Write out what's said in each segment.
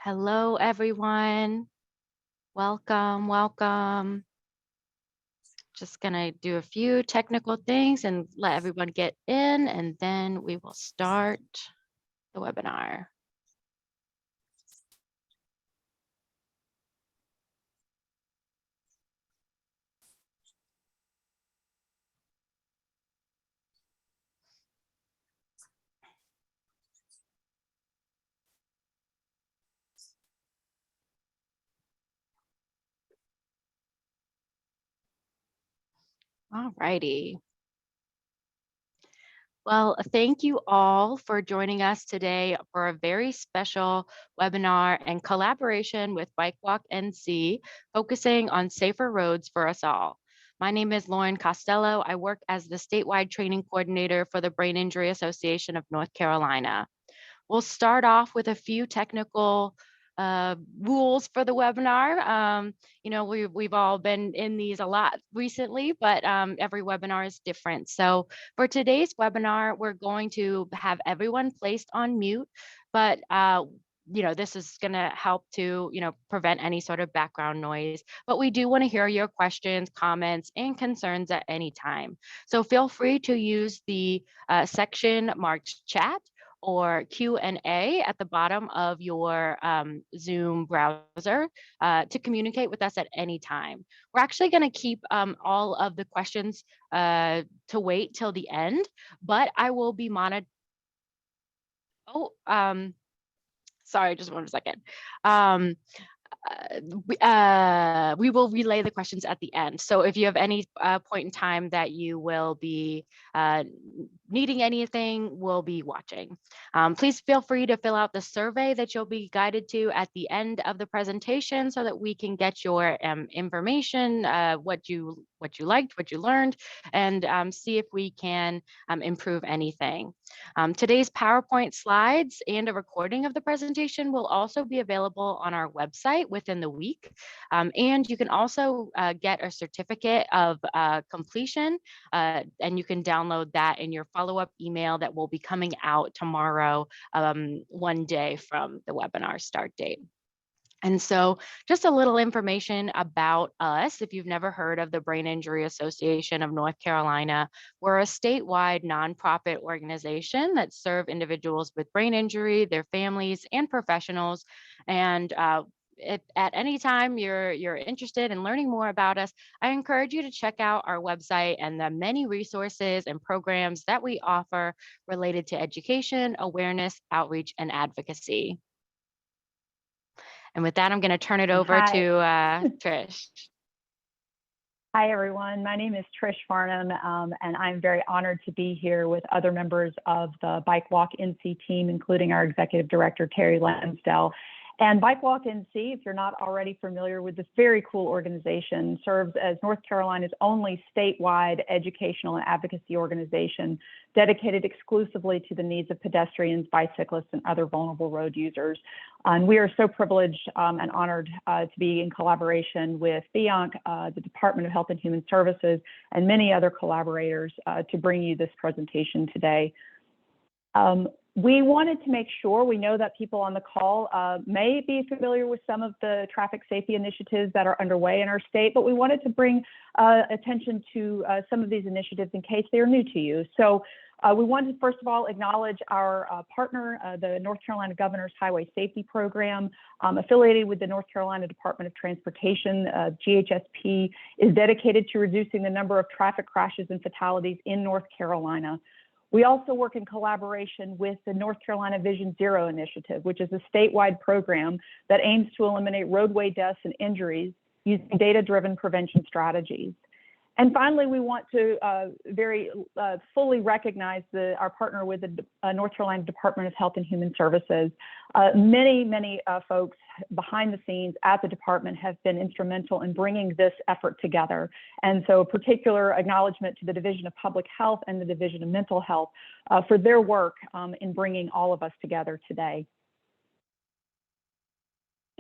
Hello, everyone. Welcome, welcome. Just gonna do a few technical things and let everyone get in, and then we will start the webinar. All righty. Well, thank you all for joining us today for a very special webinar and collaboration with BikeWalk NC, focusing on safer roads for us all. My name is Lauren Costello. I work as the statewide training coordinator for the Brain Injury Association of North Carolina. We'll start off with a few technical rules for the webinar. We've all been in these a lot recently, but every webinar is different. So for today's webinar, we're going to have everyone placed on mute, but this is going to help to, prevent any sort of background noise. But we do want to hear your questions, comments, and concerns at any time. So feel free to use the section marked chat or Q&A at the bottom of your Zoom browser to communicate with us at any time. We're actually going to keep all of the questions to wait till the end, but I will be monitoring. Sorry, just 1 second. We will relay the questions at the end. So if you have any point in time that you will be needing anything, we'll be watching. Please feel free to fill out the survey that you'll be guided to at the end of the presentation so that we can get your information, what you liked, what you learned, and see if we can improve anything. Today's PowerPoint slides and a recording of the presentation will also be available on our website within the week. And you can also get a certificate of completion, and you can download that in your follow-up email that will be coming out tomorrow, 1 day from the webinar start date. And so just a little information about us. If you've never heard of the Brain Injury Association of North Carolina, we're a statewide nonprofit organization that serve individuals with brain injury, their families, and professionals. And if at any time you're interested in learning more about us, I encourage you to check out our website and the many resources and programs that we offer related to education, awareness, outreach, and advocacy. And with that, I'm going to turn it over to Trish. Hi, everyone. My name is Trish Farnham, and I'm very honored to be here with other members of the BikeWalk NC team, including our executive director, Terry Lansdell. And BikeWalk NC, if you're not already familiar with this very cool organization, serves as North Carolina's only statewide educational and advocacy organization dedicated exclusively to the needs of pedestrians, bicyclists, and other vulnerable road users. And we are so privileged and honored to be in collaboration with BIANC, the Department of Health and Human Services, and many other collaborators to bring you this presentation today. We wanted to make sure, we know that people on the call may be familiar with some of the traffic safety initiatives that are underway in our state, but we wanted to bring attention to some of these initiatives in case they are new to you. So we wanted to, first of all, acknowledge our partner, the North Carolina Governor's Highway Safety Program, affiliated with the North Carolina Department of Transportation. GHSP is dedicated to reducing the number of traffic crashes and fatalities in North Carolina. We also work in collaboration with the North Carolina Vision Zero initiative, which is a statewide program that aims to eliminate roadway deaths and injuries using data-driven prevention strategies. And finally, we want to very fully recognize our partner with the North Carolina Department of Health and Human Services. Many folks behind the scenes at the department have been instrumental in bringing this effort together. And so a particular acknowledgement to the Division of Public Health and the Division of Mental Health for their work in bringing all of us together today.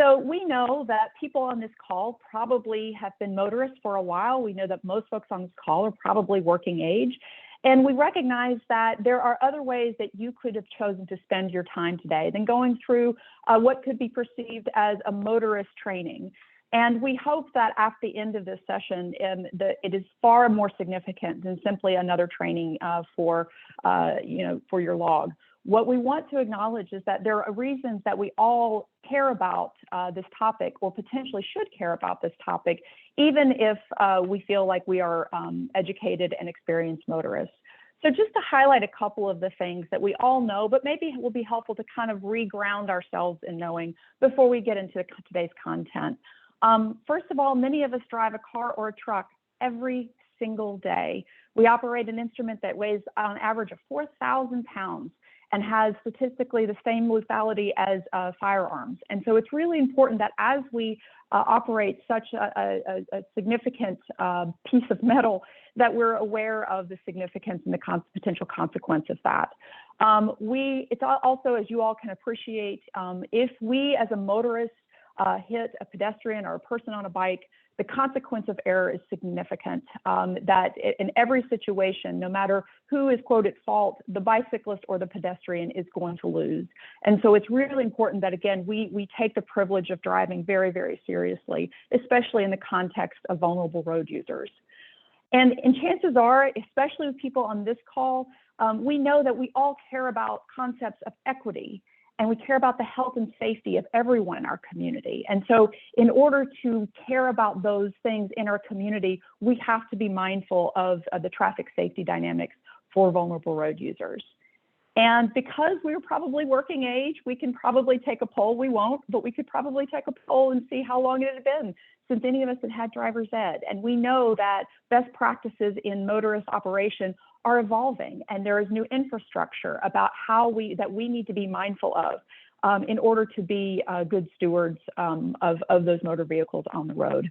So we know that people on this call probably have been motorists for a while. We know that most folks on this call are probably working age. And we recognize that there are other ways that you could have chosen to spend your time today than going through what could be perceived as a motorist training. And we hope that at the end of this session, it is far more significant than simply another training for your log. What we want to acknowledge is that there are reasons that we all care about this topic, or potentially should care about this topic, even if we feel like we are educated and experienced motorists. So just to highlight a couple of the things that we all know, but maybe it will be helpful to kind of re-ground ourselves in knowing before we get into today's content. First of all, many of us drive a car or a truck every single day. We operate an instrument that weighs on average of 4,000 pounds and has statistically the same lethality as firearms. And so it's really important that as we operate such a significant piece of metal, that we're aware of the significance and the potential consequence of that. It's also, as you all can appreciate, if we as a motorist hit a pedestrian or a person on a bike, the consequence of error is significant. That in every situation, no matter who is quote at fault, the bicyclist or the pedestrian is going to lose. And so it's really important that, again, we take the privilege of driving very, very seriously, especially in the context of vulnerable road users. And chances are, especially with people on this call, we know that we all care about concepts of equity, and we care about the health and safety of everyone in our community. And so in order to care about those things in our community, we have to be mindful of the traffic safety dynamics for vulnerable road users. And because we're probably working age, we can probably take a poll. We won't, but we could probably take a poll and see how long it had been since any of us had driver's ed. And we know that best practices in motorist operation are evolving, and there is new infrastructure about that we need to be mindful of in order to be good stewards of those motor vehicles on the road.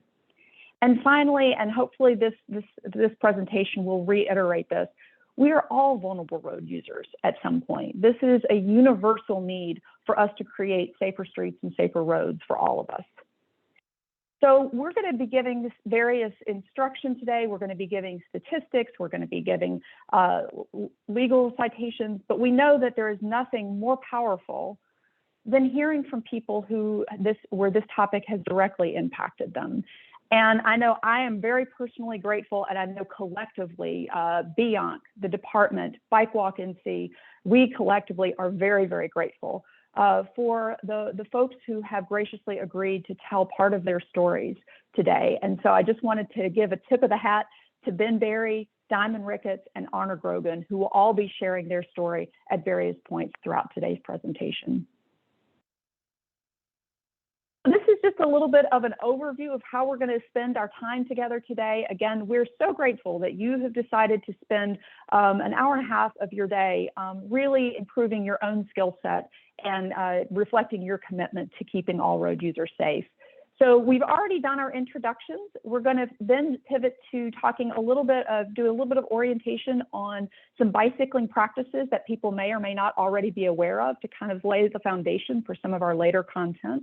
And finally, and hopefully this presentation will reiterate this, we are all vulnerable road users at some point. This is a universal need for us to create safer streets and safer roads for all of us. So we're going to be giving this various instruction today. We're going to be giving statistics. We're going to be giving legal citations. But we know that there is nothing more powerful than hearing from people where this topic has directly impacted them. And I know I am very personally grateful, and I know collectively, BIANC, the department, BikeWalk NC, we collectively are very, very grateful for the folks who have graciously agreed to tell part of their stories today. And so I just wanted to give a tip of the hat to Ben Berry, Diamond Ricketts, and Honor Grogan, who will all be sharing their story at various points throughout today's presentation. This is just a little bit of an overview of how we're going to spend our time together today. Again, we're so grateful that you have decided to spend an hour and a half of your day really improving your own skill set and reflecting your commitment to keeping all road users safe. So we've already done our introductions. We're going to then pivot to talking do a little bit of orientation on some bicycling practices that people may or may not already be aware of to kind of lay the foundation for some of our later content.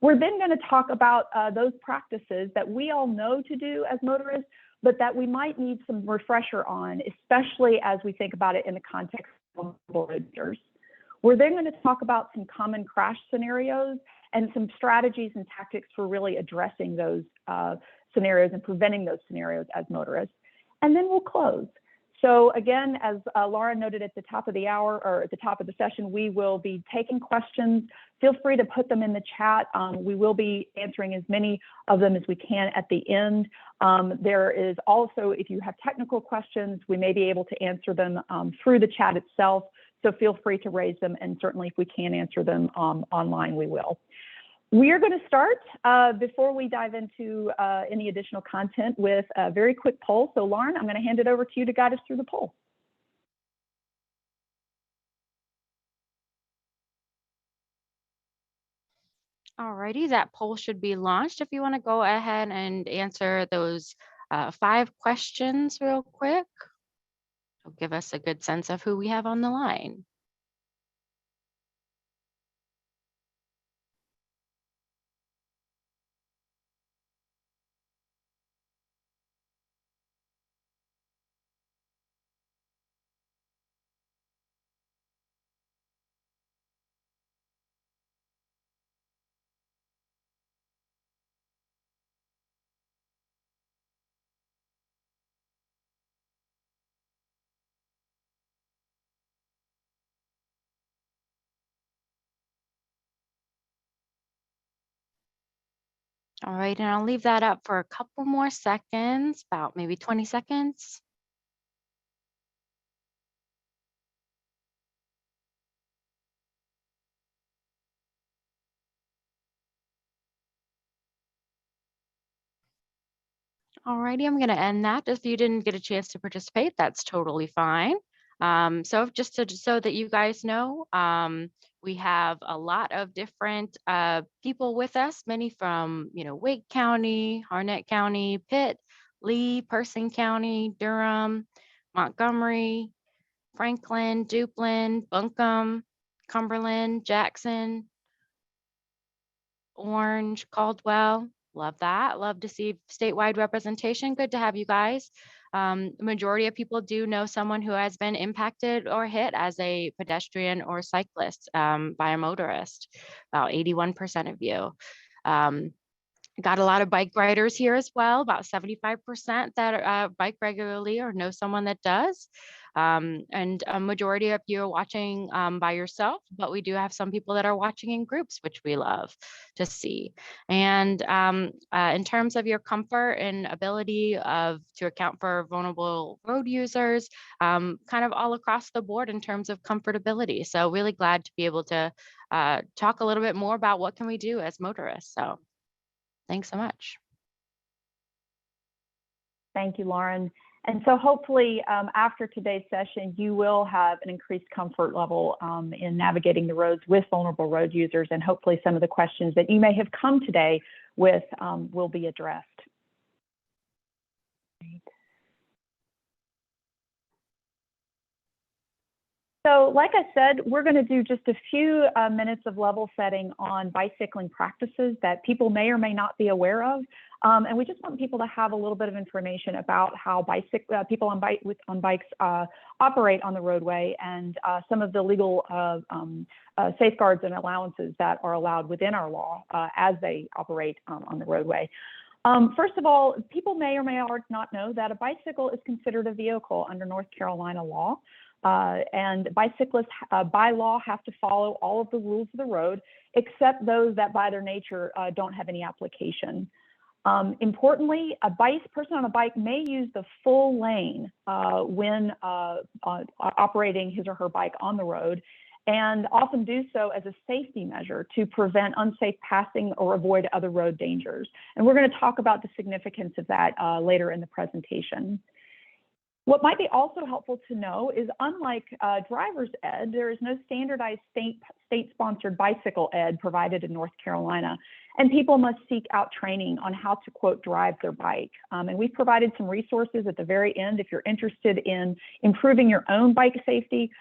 We're then going to talk about those practices that we all know to do as motorists, but that we might need some refresher on, especially as we think about it in the context of road users. We're then going to talk about some common crash scenarios and some strategies and tactics for really addressing those scenarios and preventing those scenarios as motorists. And then we'll close. So again, as Laura noted at the top of the hour, or at the top of the session, we will be taking questions. Feel free to put them in the chat. We will be answering as many of them as we can at the end. There is also, if you have technical questions, we may be able to answer them through the chat itself. So feel free to raise them, and certainly if we can answer them online, we will. We are going to start, before we dive into any additional content, with a very quick poll. So Lauren, I'm going to hand it over to you to guide us through the poll. Alrighty, that poll should be launched. If you want to go ahead and answer those 5 questions real quick, it'll give us a good sense of who we have on the line. All right, and I'll leave that up for a couple more seconds, about maybe 20 seconds. All righty, I'm going to end that. If you didn't get a chance to participate, that's totally fine. So just so that you guys know, we have a lot of different people with us, many from, Wake County, Harnett County, Pitt, Lee, Person County, Durham, Montgomery, Franklin, Duplin, Buncombe, Cumberland, Jackson, Orange, Caldwell. Love that. Love to see statewide representation. Good to have you guys. The majority of people do know someone who has been impacted or hit as a pedestrian or cyclist by a motorist. About 81% of you. Got a lot of bike riders here as well, about 75% that bike regularly or know someone that does. And a majority of you are watching by yourself, but we do have some people that are watching in groups, which we love to see. And in terms of your comfort and ability to account for vulnerable road users, kind of all across the board in terms of comfortability. So really glad to be able to talk a little bit more about what can we do as motorists. So thanks so much. Thank you, Lauren. And so hopefully after today's session, you will have an increased comfort level in navigating the roads with vulnerable road users, and hopefully some of the questions that you may have come today with will be addressed. Great. So like I said, we're going to do just a few minutes of level setting on bicycling practices that people may or may not be aware of. And we just want people to have a little bit of information about how people on bikes operate on the roadway, and some of the legal safeguards and allowances that are allowed within our law as they operate on the roadway. First of all, people may or may not know that a bicycle is considered a vehicle under North Carolina law. And bicyclists by law have to follow all of the rules of the road, except those that by their nature don't have any application. Importantly, a person on a bike may use the full lane when operating his or her bike on the road, and often do so as a safety measure to prevent unsafe passing or avoid other road dangers. And we're going to talk about the significance of that later in the presentation. What might be also helpful to know is, unlike driver's ed, there is no standardized state-sponsored bicycle ed provided in North Carolina, and people must seek out training on how to, quote, drive their bike. And we've provided some resources at the very end if you're interested in improving your own bike safety.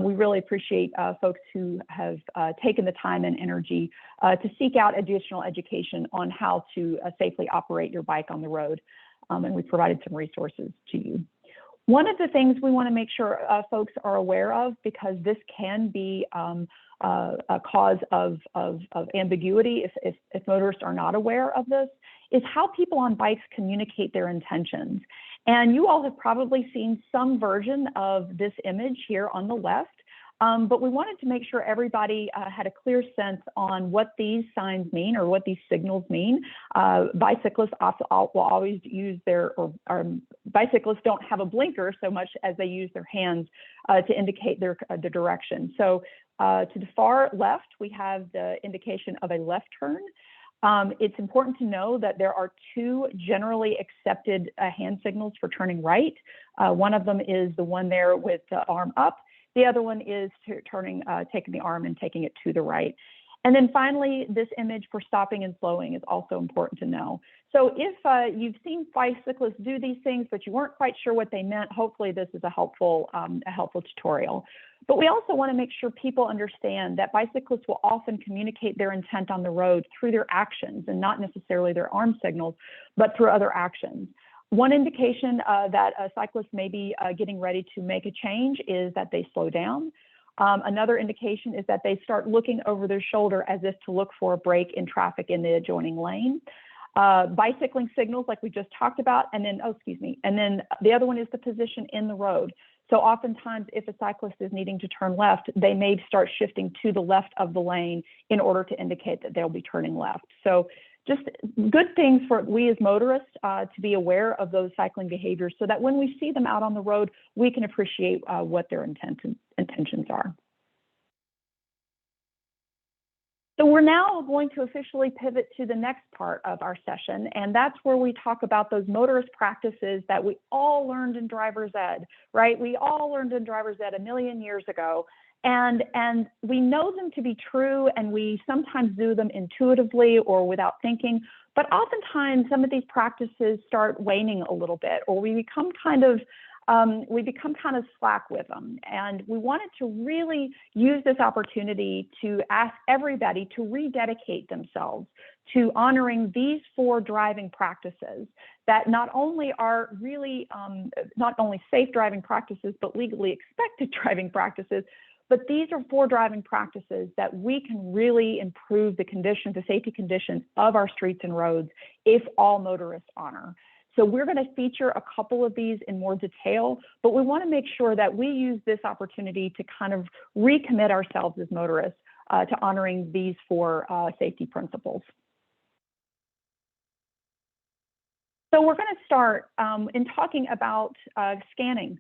We really appreciate folks who have taken the time and energy to seek out additional education on how to safely operate your bike on the road. And we've provided some resources to you. One of the things we want to make sure folks are aware of, because this can be a cause of ambiguity if motorists are not aware of this, is how people on bikes communicate their intentions. And you all have probably seen some version of this image here on the left. But we wanted to make sure everybody had a clear sense on what these signs mean, or what these signals mean. Bicyclists will always use bicyclists don't have a blinker so much as they use their hands to indicate the direction. So to the far left, we have the indication of a left turn. It's important to know that there are two generally accepted hand signals for turning right. One of them is the one there with the arm up. The other one is taking the arm and taking it to the right. And then finally, this image for stopping and slowing is also important to know. So if you've seen bicyclists do these things, but you weren't quite sure what they meant, hopefully this is a helpful tutorial. But we also want to make sure people understand that bicyclists will often communicate their intent on the road through their actions, and not necessarily their arm signals, but through other actions. One indication that a cyclist may be getting ready to make a change is that they slow down. Another indication is that they start looking over their shoulder as if to look for a break in traffic in the adjoining lane. Bicycling signals, like we just talked about, and then the other one is the position in the road. So oftentimes, if a cyclist is needing to turn left, they may start shifting to the left of the lane in order to indicate that they'll be turning left. So just good things for we as motorists to be aware of those cycling behaviors so that when we see them out on the road, we can appreciate what their intentions are. So we're now going to officially pivot to the next part of our session, and that's where we talk about those motorist practices that we all learned in driver's ed, right? We all learned in driver's ed a million years ago, and we know them to be true, and we sometimes do them intuitively or without thinking, but oftentimes some of these practices start waning a little bit, or we become kind of slack with them. And we wanted to really use this opportunity to ask everybody to rededicate themselves to honoring these 4 driving practices that not only are really not only safe driving practices, but legally expected driving practices, but these are 4 driving practices that we can really improve the conditions, the safety conditions of our streets and roads if all motorists honor. So we're going to feature a couple of these in more detail, but we want to make sure that we use this opportunity to kind of recommit ourselves as motorists to honoring these 4 safety principles. So we're going to start in talking about scanning.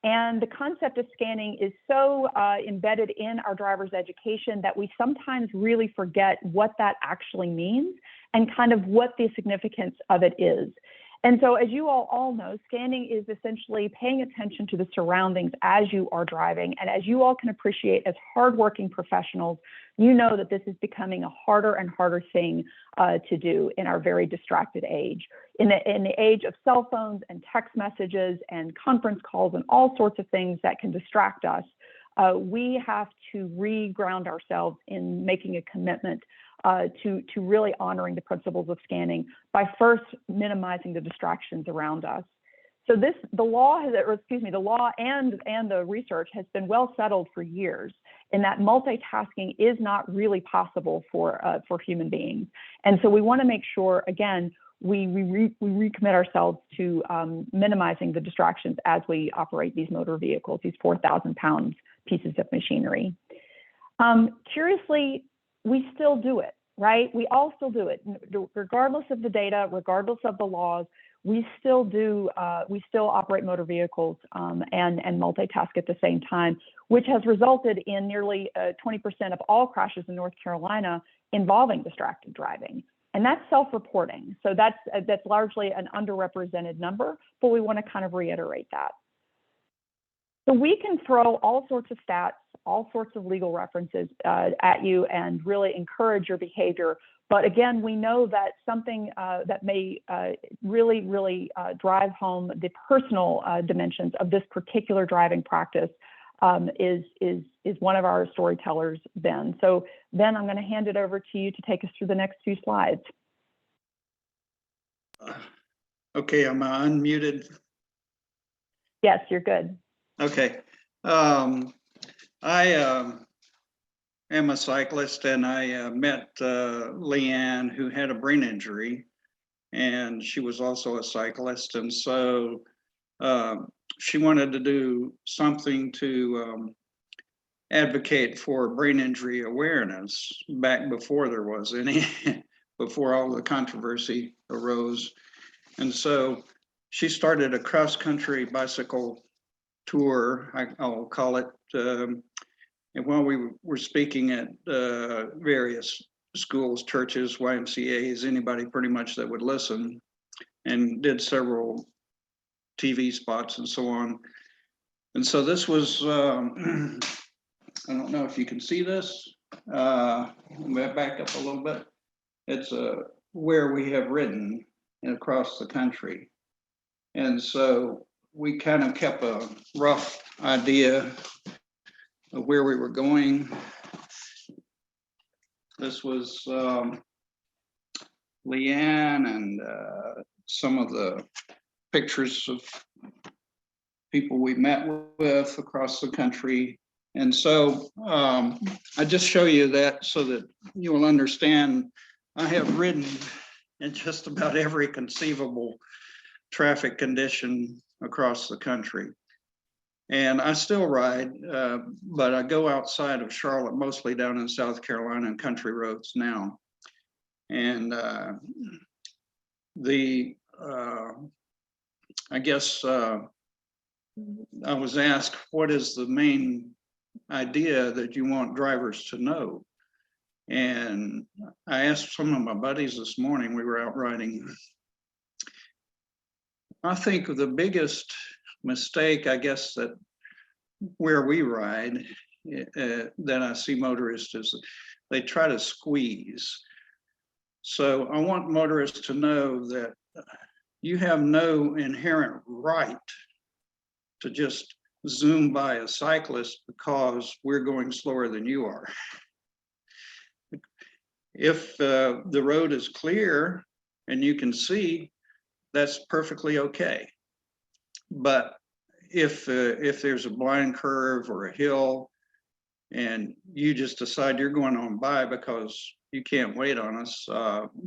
And the concept of scanning is so embedded in our driver's education that we sometimes really forget what that actually means and kind of what the significance of it is. And so as you all know, scanning is essentially paying attention to the surroundings as you are driving. And as you all can appreciate as hardworking professionals, you know that this is becoming a harder and harder thing to do in our very distracted age. In the age of cell phones and text messages and conference calls and all sorts of things that can distract us, we have to re-ground ourselves in making a commitment to really honoring the principles of scanning by first minimizing the distractions around us. So the law and the research has been well settled for years in that multitasking is not really possible for human beings. And so we want to make sure, again, we recommit ourselves to minimizing the distractions as we operate these motor vehicles, these 4,000-pound pieces of machinery. Curiously, we still do it, right? We all still do it, regardless of the data, regardless of the laws. We still operate motor vehicles and multitask at the same time, which has resulted in nearly 20% of all crashes in North Carolina involving distracted driving. And that's self-reporting. So that's largely an underrepresented number, but we want to kind of reiterate that. So we can throw all sorts of stats, all sorts of legal references at you and really encourage your behavior. But again, we know that something that may really drive home the personal dimensions of this particular driving practice is one of our storytellers, Ben. So Ben, I'm going to hand it over to you to take us through the next 2 slides. Okay, I'm unmuted. Yes, you're good. Okay. I am a cyclist, and I met Leanne, who had a brain injury, and she was also a cyclist. And so she wanted to do something to advocate for brain injury awareness back before there was any, before all the controversy arose. And so she started a cross-country bicycle tour, I'll call it, and while we were speaking at various schools, churches, YMCAs, anybody pretty much that would listen, and did several TV spots and so on. And so this was, I don't know if you can see this, I'm gonna back up a little bit. It's where we have ridden across the country. And so we kind of kept a rough idea of where we were going. This was Leanne and some of the pictures of people we met with across the country. And so I just show you that so that you will understand I have ridden in just about every conceivable traffic condition across the country. And I still ride, but I go outside of Charlotte, mostly down in South Carolina and country roads now. And I guess I was asked, what is the main idea that you want drivers to know? And I asked some of my buddies this morning, we were out riding. I think the biggest mistake, I guess, that where we ride, that I see motorists is they try to squeeze. So I want motorists to know that you have no inherent right to just zoom by a cyclist because we're going slower than you are. If the road is clear and you can see, that's perfectly okay. But if there's a blind curve or a hill and you just decide you're going on by because you can't wait on us,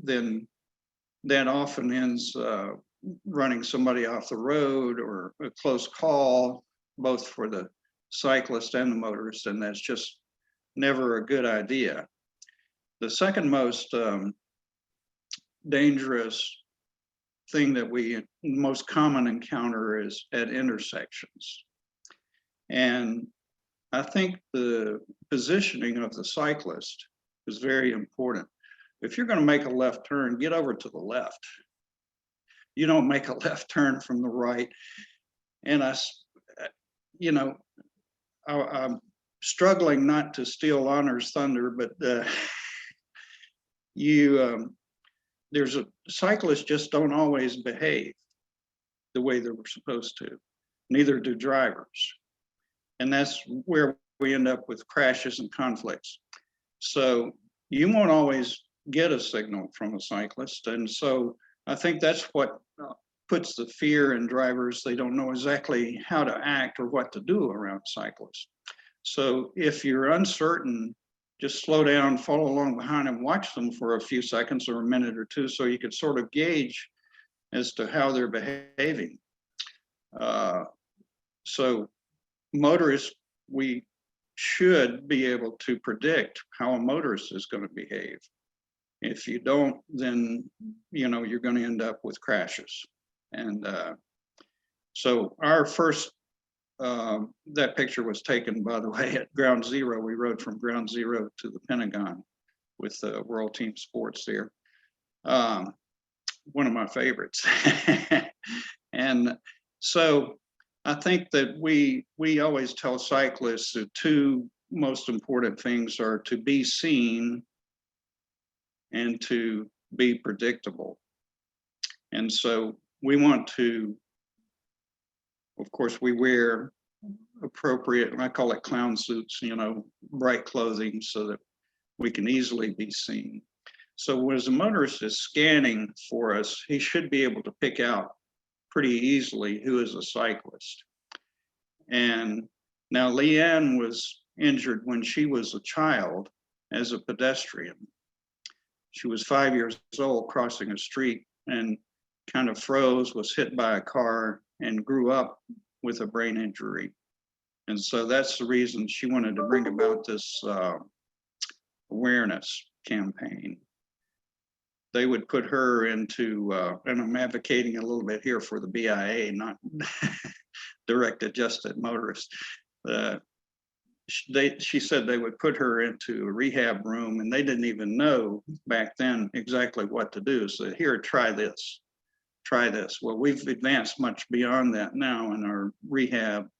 then that often ends running somebody off the road or a close call, both for the cyclist and the motorist, and that's just never a good idea. The second most dangerous thing that we most common encounter is at intersections. And I think the positioning of the cyclist is very important. If you're going to make a left turn, get over to the left. You don't make a left turn from the right. And I'm struggling not to steal Honor's thunder, but there's cyclists just don't always behave the way they were supposed to. Neither do drivers. And that's where we end up with crashes and conflicts. So you won't always get a signal from a cyclist. And so I think that's what puts the fear in drivers. They don't know exactly how to act or what to do around cyclists. So if you're uncertain, just slow down, follow along behind and watch them for a few seconds or a minute or two so you can sort of gauge as to how they're behaving. So motorists, we should be able to predict how a motorist is going to behave. If you don't, then you're going to end up with crashes. And so our first, that picture was taken, by the way, at Ground Zero. We rode from Ground Zero to the Pentagon with World Team Sports there. One of my favorites. And so I think that we always tell cyclists the two most important things are to be seen and to be predictable. And so we want to, of course, we wear appropriate, I call it clown suits, bright clothing so that we can easily be seen. So as a motorist is scanning for us, he should be able to pick out pretty easily who is a cyclist. And now Leanne was injured when she was a child as a pedestrian. She was 5 years old crossing a street and kind of froze, was hit by a car, and grew up with a brain injury. And so that's the reason she wanted to bring about this awareness campaign. They would put her into, and I'm advocating a little bit here for the BIA, not directed just at motorists. She said they would put her into a rehab room, and they didn't even know back then exactly what to do. So here, try this. Well, we've advanced much beyond that now in our rehab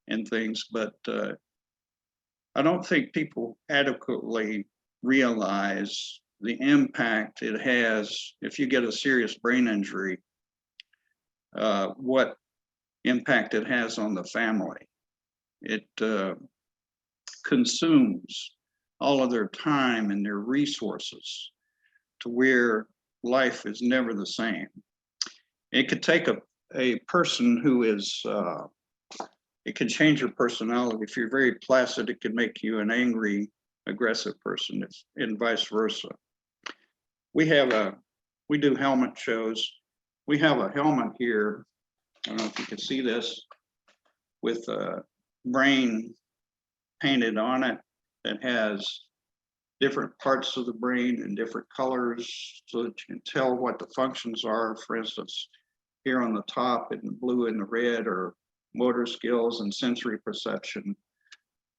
and things, but I don't think people adequately realize the impact it has if you get a serious brain injury, what impact it has on the family. It consumes all of their time and their resources to where life is never the same. It could take a person who is, it can change your personality. If you're very placid, it can make you an angry, aggressive person, and vice versa. We do helmet shows. We have a helmet here. I don't know if you can see this, with a brain painted on it that has different parts of the brain in different colors so that you can tell what the functions are. For instance, here on the top in the blue and the red are motor skills and sensory perception.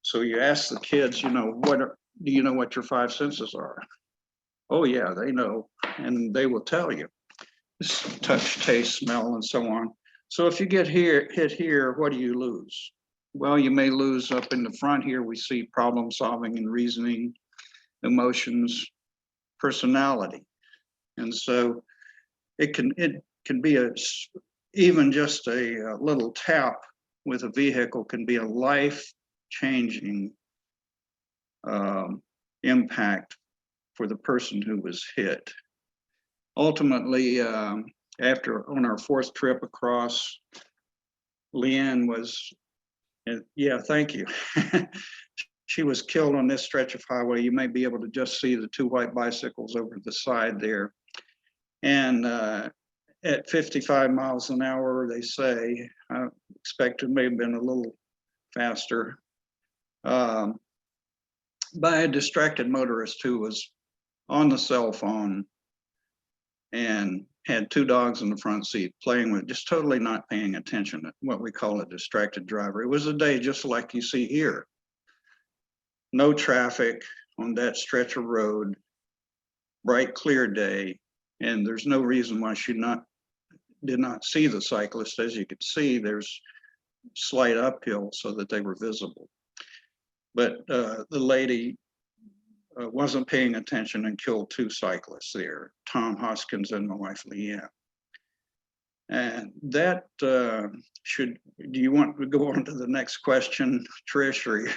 So you ask the kids, do you know what your five senses are? Oh yeah, they know, and they will tell you. Touch, taste, smell, and so on. So if you get hit here, what do you lose? Well, you may lose up in the front here. We see problem solving and reasoning, emotions, personality. And so it can be even just a little tap with a vehicle can be a life-changing impact for the person who was hit. Ultimately, after on our fourth trip across, Leanne was, yeah, thank you. She was killed on this stretch of highway. You may be able to just see the two white bicycles over the side there. And at 55 miles an hour, they say, I expect it may have been a little faster, by a distracted motorist who was on the cell phone and had two dogs in the front seat playing with, just totally not paying attention to what we call a distracted driver. It was a day just like you see here. No traffic on that stretch of road, bright, clear day, and there's no reason why she did not see the cyclist. As you could see, there's slight uphill so that they were visible. But the lady wasn't paying attention and killed two cyclists there, Tom Hoskins and my wife, Leanne. And that do you want to go on to the next question, Trish, or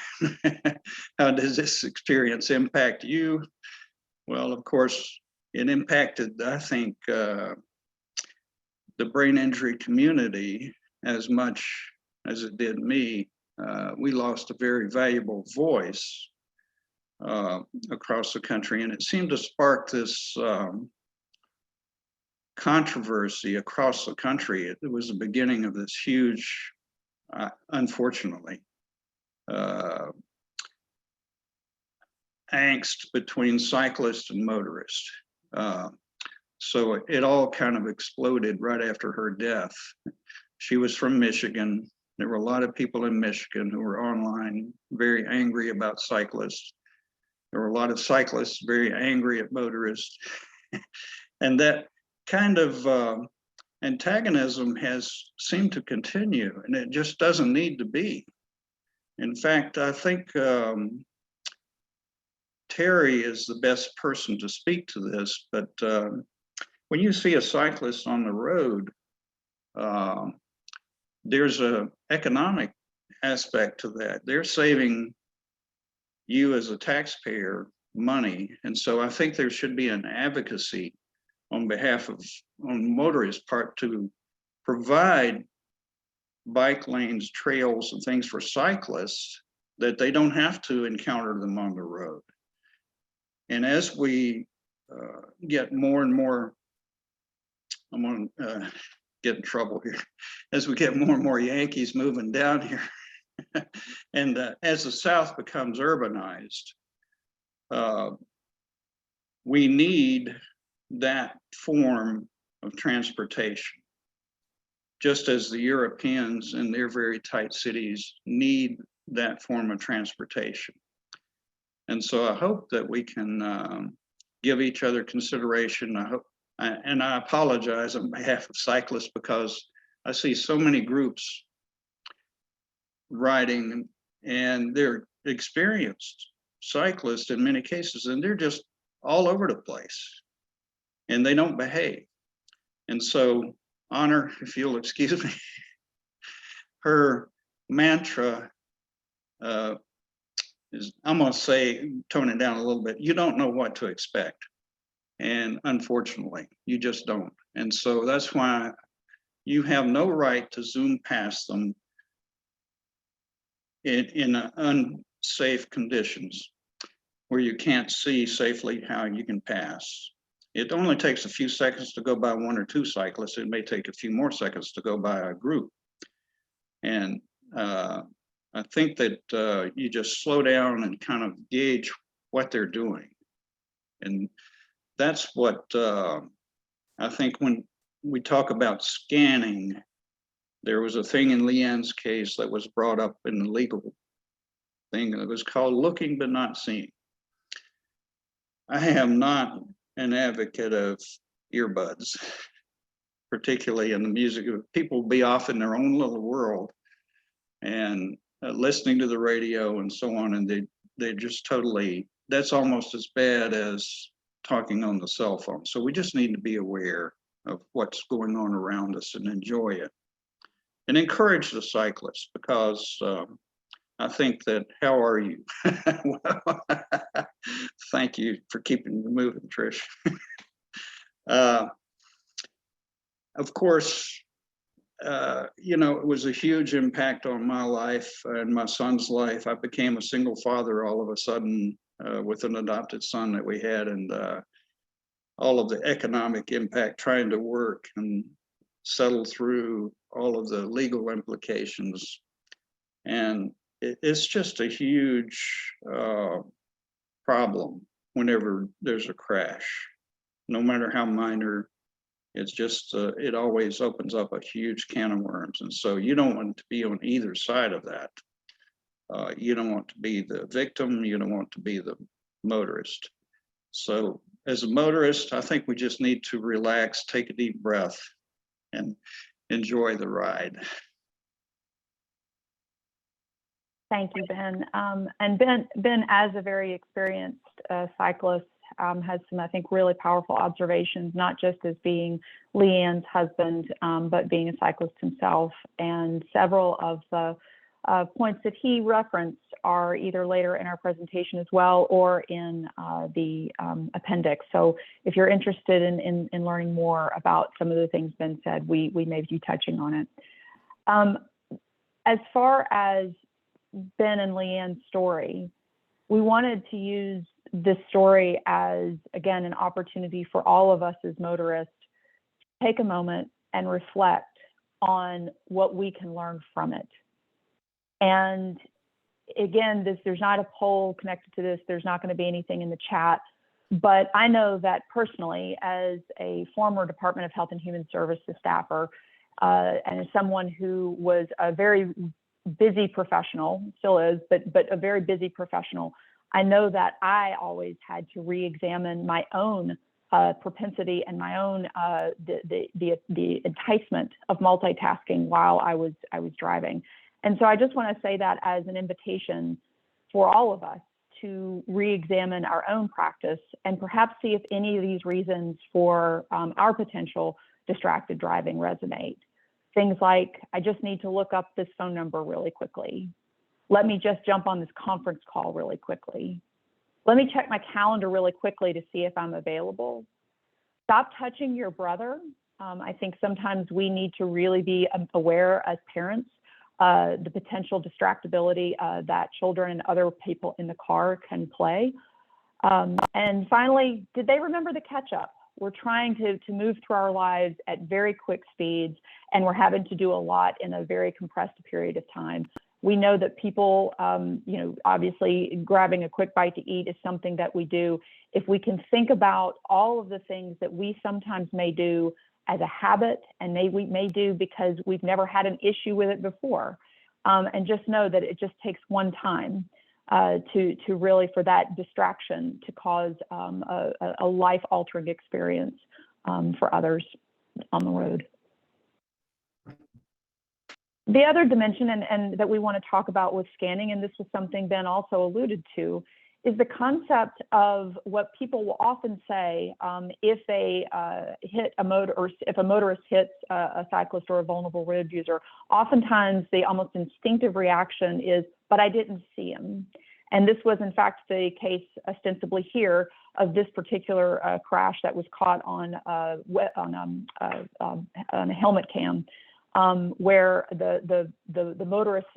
how does this experience impact you? Well, of course, it impacted, I think, the brain injury community as much as it did me. We lost a very valuable voice across the country, and it seemed to spark this controversy across the country. It was the beginning of this huge, unfortunately, angst between cyclists and motorists. So it all kind of exploded right after her death. She was from Michigan. There were a lot of people in Michigan who were online very angry about cyclists. There were a lot of cyclists very angry at motorists. And that kind of antagonism has seemed to continue, and it just doesn't need to be. In fact, I think Terry is the best person to speak to this, but when you see a cyclist on the road, there's an economic aspect to that. They're saving you as a taxpayer money. And so I think there should be an advocacy on behalf of motorists' part to provide bike lanes, trails, and things for cyclists that they don't have to encounter them on the road. And as we get more and more, I'm going to get in trouble here, as we get more and more Yankees moving down here, and as the South becomes urbanized, we need that form of transportation, just as the Europeans in their very tight cities need that form of transportation. And so I hope that we can give each other consideration. I hope, and I apologize on behalf of cyclists because I see so many groups riding and they're experienced cyclists in many cases, and they're just all over the place and they don't behave. And so, Honor, if you'll excuse me, her mantra is, I'm going to say, tone it down a little bit, you don't know what to expect. And unfortunately, you just don't. And so that's why you have no right to zoom past them in unsafe conditions where you can't see safely how you can pass. It only takes a few seconds to go by one or two cyclists. It may take a few more seconds to go by a group. And I think that you just slow down and kind of gauge what they're doing. And that's what I think when we talk about scanning, there was a thing in Leanne's case that was brought up in the legal thing that was called looking but not seeing. I am not an advocate of earbuds, particularly in the music. People be off in their own little world and listening to the radio and so on, and they just totally, that's almost as bad as talking on the cell phone. So we just need to be aware of what's going on around us and enjoy it. And encourage the cyclists, because I think that, how are you? Well, thank you for keeping me moving, Trish. Of course, you know, it was a huge impact on my life and my son's life. I became a single father all of a sudden with an adopted son that we had, and all of the economic impact trying to work and settle through all of the legal implications. And it's just a huge problem whenever there's a crash, no matter how minor. It's just, it always opens up a huge can of worms. And so you don't want to be on either side of that. You don't want to be the victim. You don't want to be the motorist. So as a motorist, I think we just need to relax, take a deep breath, and enjoy the ride. Thank you, Ben. And Ben, as a very experienced cyclist, has some, I think, really powerful observations, not just as being Leanne's husband, but being a cyclist himself. And several of the points that he referenced are either later in our presentation as well, or in the appendix. So if you're interested in learning more about some of the things Ben said, we may be touching on it. As far as Ben and Leanne's story, we wanted to use this story as, again, an opportunity for all of us as motorists to take a moment and reflect on what we can learn from it. And again, there's not a poll connected to this. There's not going to be anything in the chat. But I know that personally, as a former Department of Health and Human Services staffer, and as someone who was a very busy professional, still is, but a very busy professional, I know that I always had to re-examine my own propensity and my own the enticement of multitasking while I was driving. And so I just want to say that as an invitation for all of us to re-examine our own practice and perhaps see if any of these reasons for our potential distracted driving resonate. Things like, I just need to look up this phone number really quickly. Let me just jump on this conference call really quickly. Let me check my calendar really quickly to see if I'm available. Stop touching your brother. I think sometimes we need to really be aware as parents the potential distractibility that children and other people in the car can play. And finally, did they remember the catch up? We're trying to move through our lives at very quick speeds, and we're having to do a lot in a very compressed period of time. We know that people, you know, obviously grabbing a quick bite to eat is something that we do. If we can think about all of the things that we sometimes may do as a habit, and we may do because we've never had an issue with it before, and just know that it just takes one time to really, for that distraction to cause a life-altering experience for others on the road. The other dimension and that we want to talk about with scanning, and this was something Ben also alluded to, is the concept of what people will often say if they hit a motor, or if a motorist hits a cyclist or a vulnerable road user. Oftentimes, the almost instinctive reaction is, "But I didn't see him." And this was, in fact, the case ostensibly here of this particular crash that was caught on a helmet cam. Where the motorist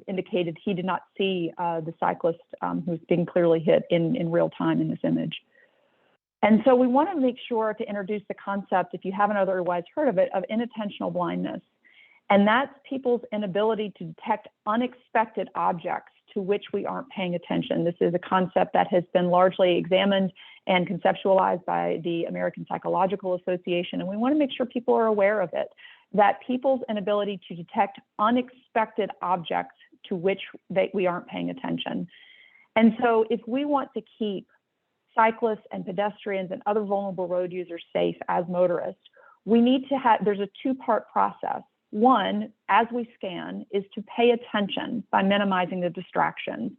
indicated he did not see the cyclist who was being clearly hit in real time in this image. And so we want to make sure to introduce the concept, if you haven't otherwise heard of it, of inattentional blindness. And that's people's inability to detect unexpected objects to which we aren't paying attention. This is a concept that has been largely examined and conceptualized by the American Psychological Association, and we want to make sure people are aware of it, that people's inability to detect unexpected objects to which we aren't paying attention. And so if we want to keep cyclists and pedestrians and other vulnerable road users safe as motorists, we need to have, there's a two-part process. One, as we scan, is to pay attention by minimizing the distractions.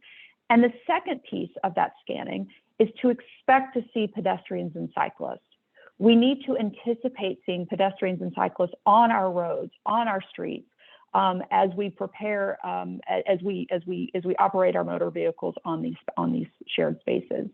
And the second piece of that scanning is to expect to see pedestrians and cyclists. We need to anticipate seeing pedestrians and cyclists on our roads, on our streets, as we prepare, as we operate our motor vehicles on these shared spaces.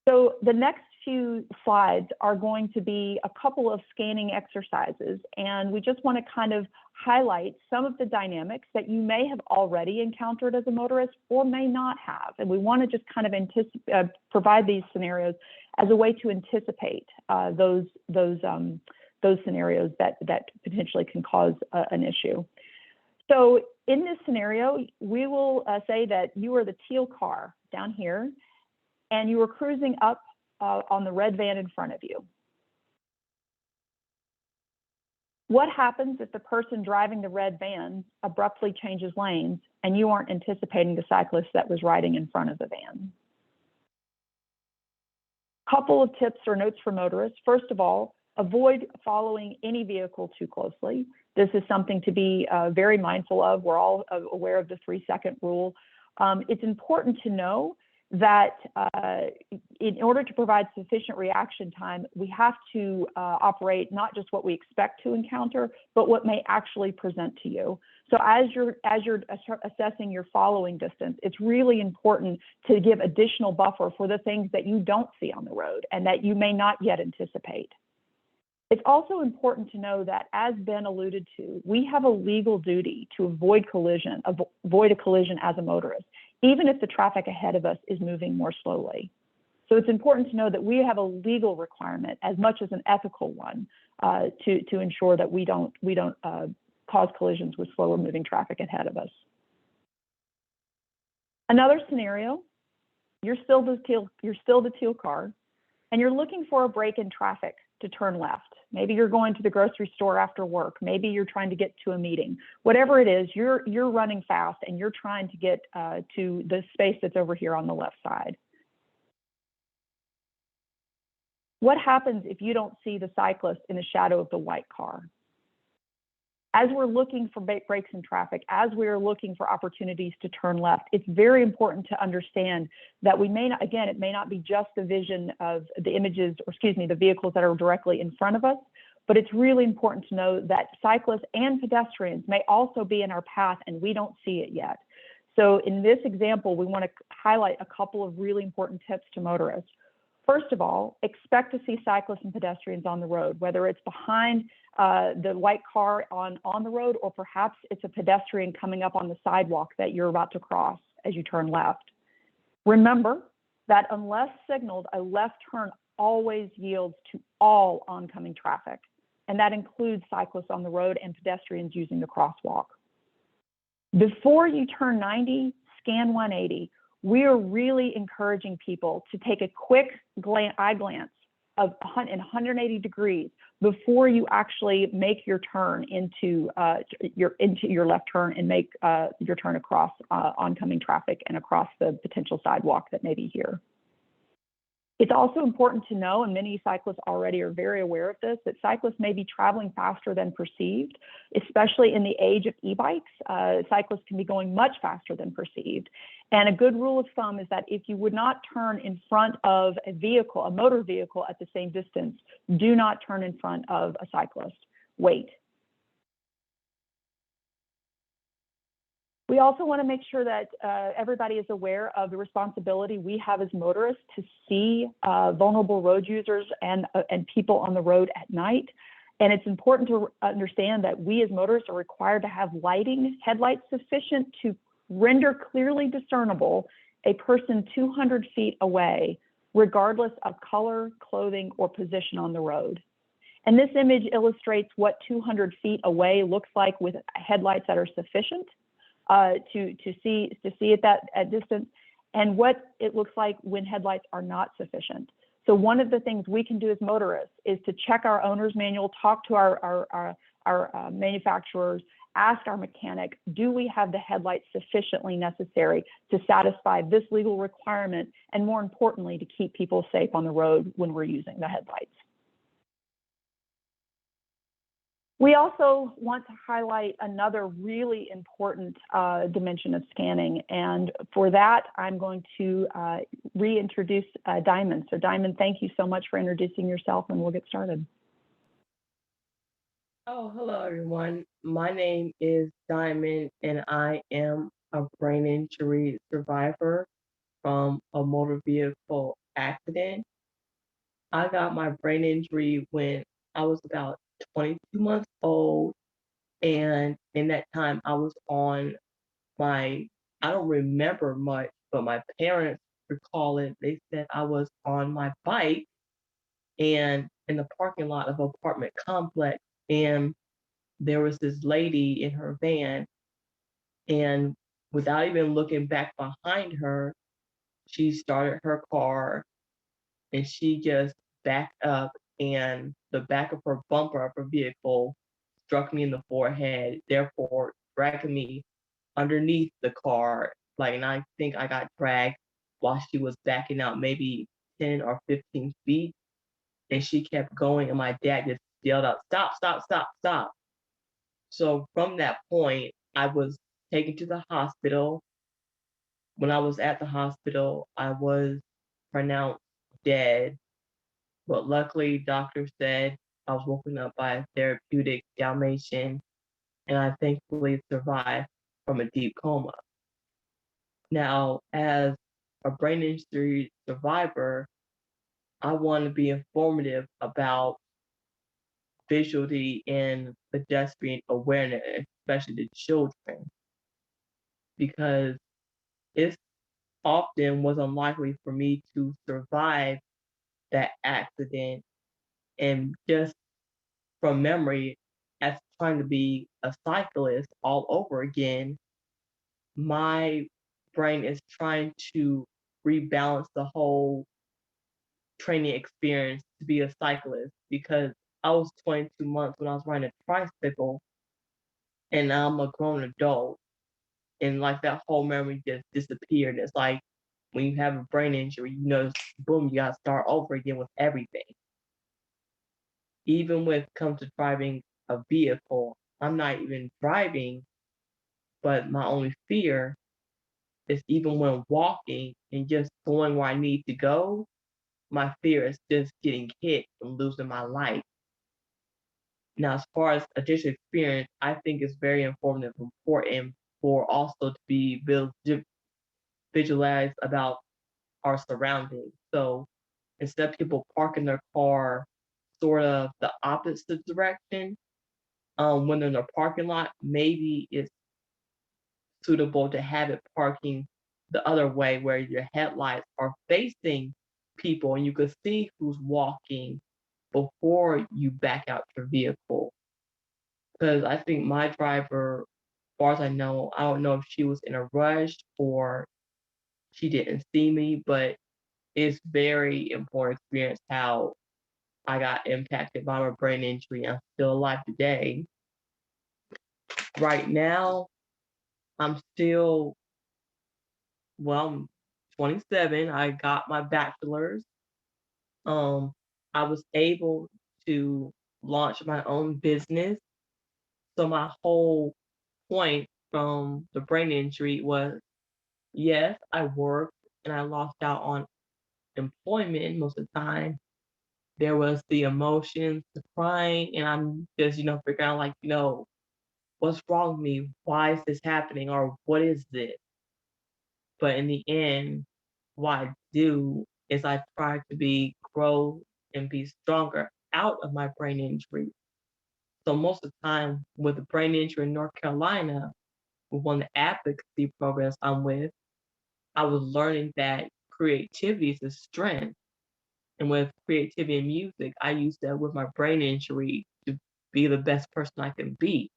So the next few slides are going to be a couple of scanning exercises, and we just want to kind of highlight some of the dynamics that you may have already encountered as a motorist or may not have. And we want to just kind of provide these scenarios as a way to anticipate those scenarios that potentially can cause an issue. So in this scenario, we will say that you are the teal car down here, and you are cruising up on the red van in front of you. What happens if the person driving the red van abruptly changes lanes and you aren't anticipating the cyclist that was riding in front of the van? Couple of tips or notes for motorists. First of all, avoid following any vehicle too closely. This is something to be very mindful of. We're all aware of the 3-second rule. It's important to know that in order to provide sufficient reaction time, we have to operate not just what we expect to encounter, but what may actually present to you. So as you're assessing your following distance, it's really important to give additional buffer for the things that you don't see on the road and that you may not yet anticipate. It's also important to know that, as Ben alluded to, we have a legal duty to avoid a collision as a motorist, even if the traffic ahead of us is moving more slowly. So it's important to know that we have a legal requirement as much as an ethical one to ensure that we don't cause collisions with slower moving traffic ahead of us. Another scenario, you're still the teal car, and you're looking for a break in traffic to turn left. Maybe you're going to the grocery store after work. Maybe you're trying to get to a meeting. Whatever it is, you're running fast and you're trying to get to the space that's over here on the left side. What happens if you don't see the cyclist in the shadow of the white car? As we're looking for breaks in traffic, as we're looking for opportunities to turn left, it's very important to understand that we may not, again, it may not be just the vision of the images, or excuse me, the vehicles that are directly in front of us, but it's really important to know that cyclists and pedestrians may also be in our path and we don't see it yet. So in this example, we want to highlight a couple of really important tips to motorists. First of all, expect to see cyclists and pedestrians on the road, whether it's behind the white car on the road, or perhaps it's a pedestrian coming up on the sidewalk that you're about to cross as you turn left. Remember that unless signaled, a left turn always yields to all oncoming traffic, and that includes cyclists on the road and pedestrians using the crosswalk. Before you turn 90, scan 180. We are really encouraging people to take a quick eye glance of 180 degrees before you actually make your turn into your left turn and make your turn across oncoming traffic and across the potential sidewalk that may be here. It's also important to know, and many cyclists already are very aware of this, that cyclists may be traveling faster than perceived, especially in the age of e-bikes. Cyclists can be going much faster than perceived. And a good rule of thumb is that if you would not turn in front of a vehicle, a motor vehicle at the same distance, do not turn in front of a cyclist. Wait. We also want to make sure that everybody is aware of the responsibility we have as motorists to see vulnerable road users and people on the road at night. And it's important to understand that we as motorists are required to have headlights sufficient to render clearly discernible a person 200 feet away, regardless of color, clothing, or position on the road. And this image illustrates what 200 feet away looks like with headlights that are sufficient. to see at that distance, and what it looks like when headlights are not sufficient. So one of the things we can do as motorists is to check our owner's manual, talk to our manufacturers, ask our mechanic, do we have the headlights sufficiently necessary to satisfy this legal requirement, and more importantly, to keep people safe on the road when we're using the headlights. We also want to highlight another really important dimension of scanning. And for that, I'm going to reintroduce Diamond. So Diamond, thank you so much for introducing yourself, and we'll get started. Oh, hello everyone. My name is Diamond, and I am a brain injury survivor from a motor vehicle accident. I got my brain injury when I was about 22 months old, and in that time I was on I don't remember much, but my parents recall it. They said I was on my bike and in the parking lot of an apartment complex, and there was this lady in her van, and without even looking back behind her, she started her car and she just backed up, and the back of her bumper of her vehicle struck me in the forehead, therefore dragging me underneath the car. Like, and I think I got dragged while she was backing out maybe 10 or 15 feet. And she kept going, and my dad just yelled out, "Stop, stop, stop, stop." So from that point, I was taken to the hospital. When I was at the hospital, I was pronounced dead. But luckily, doctors said I was woken up by a therapeutic Dalmatian, and I thankfully survived from a deep coma. Now, as a brain injury survivor, I want to be informative about visually and pedestrian awareness, especially the children, because it often was unlikely for me to survive that accident. And just from memory, as trying to be a cyclist all over again, my brain is trying to rebalance the whole training experience to be a cyclist, because I was 22 months when I was riding a tricycle, and now I'm a grown adult, and like that whole memory just disappeared. It's like when you have a brain injury, boom, you gotta start over again with everything. Even when it comes to driving a vehicle, I'm not even driving, but my only fear is even when walking and just going where I need to go, my fear is just getting hit and losing my life. Now, as far as additional experience, I think it's very informative and important for also to be visualized about our surroundings. So instead of people parking their car sort of the opposite direction, when they're in a parking lot, maybe it's suitable to have it parking the other way where your headlights are facing people and you can see who's walking before you back out your vehicle. Because I think my driver, as far as I know, I don't know if she was in a rush or she didn't see me, but it's very important experience how I got impacted by my brain injury. I'm still alive today. Right now, I'm still, I'm 27. I got my bachelor's. Um, I was able to launch my own business. So my whole point from the brain injury was, yes, I worked and I lost out on employment most of the time. There was the emotions, the crying, and I'm just, figuring out like, what's wrong with me? Why is this happening? Or what is this? But in the end, what I do is I try to grow and be stronger out of my brain injury. So most of the time with the brain injury in North Carolina, with one of the advocacy programs I'm with, I was learning that creativity is a strength. And with creativity and music, I use that with my brain injury to be the best person I can be.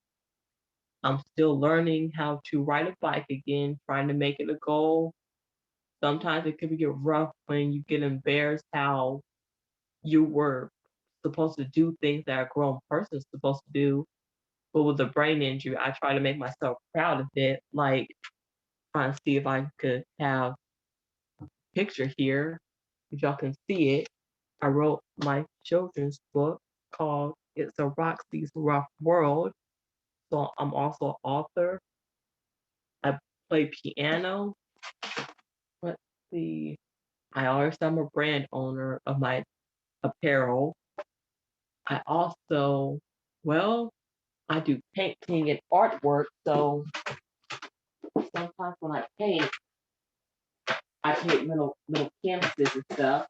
I'm still learning how to ride a bike again, trying to make it a goal. Sometimes it can get rough when you get embarrassed how you were supposed to do things that a grown person is supposed to do. But with a brain injury, I try to make myself proud of it, like trying to see if I could have a picture here, if y'all can see it. I wrote my children's book called It's a Roxy's Rough World. So I'm also an author. I play piano. Let's see. I also am a brand owner of my apparel. I also, well, I do painting and artwork. So sometimes when I paint little canvases and stuff.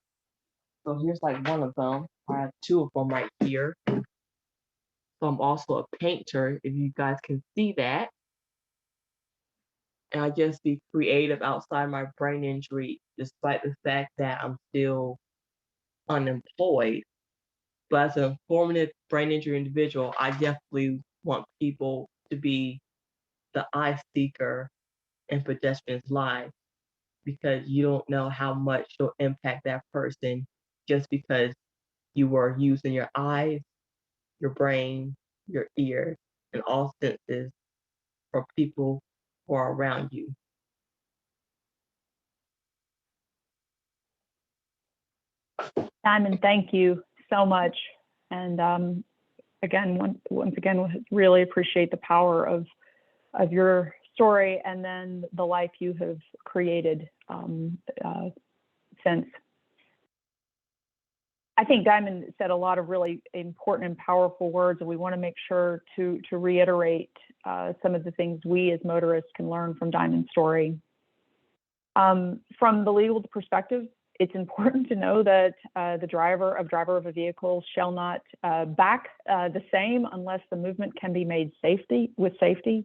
So here's like one of them. I have two of them right here. So I'm also a painter, if you guys can see that. And I just be creative outside my brain injury, despite the fact that I'm still unemployed. But as an informative brain injury individual, I definitely want people to be the eye seeker in pedestrians' lives, because you don't know how much you'll impact that person just because you were using your eyes, your brain, your ears, and all senses for people who are around you. Simon, thank you so much. And again, once again, really appreciate the power of your story and then the life you have created since. I think Diamond said a lot of really important and powerful words, and we want to make sure to reiterate some of the things we as motorists can learn from Diamond's story. From the legal perspective, it's important to know that the driver of a vehicle shall not back the same unless the movement can be made with safety.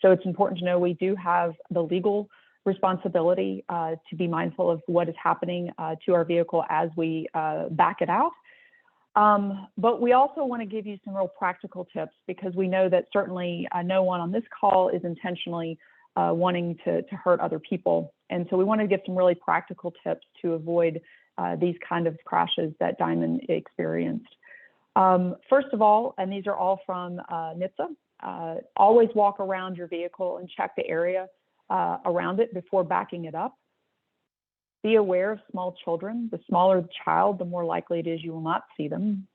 So it's important to know we do have the legal responsibility to be mindful of what is happening to our vehicle as we back it out. But we also want to give you some real practical tips, because we know that certainly no one on this call is intentionally wanting to hurt other people. And so we want to give some really practical tips to avoid these kind of crashes that Diamond experienced. First of all, and these are all from NHTSA, always walk around your vehicle and check the area around it before backing it up. Be aware of small children. The smaller the child, the more likely it is you will not see them.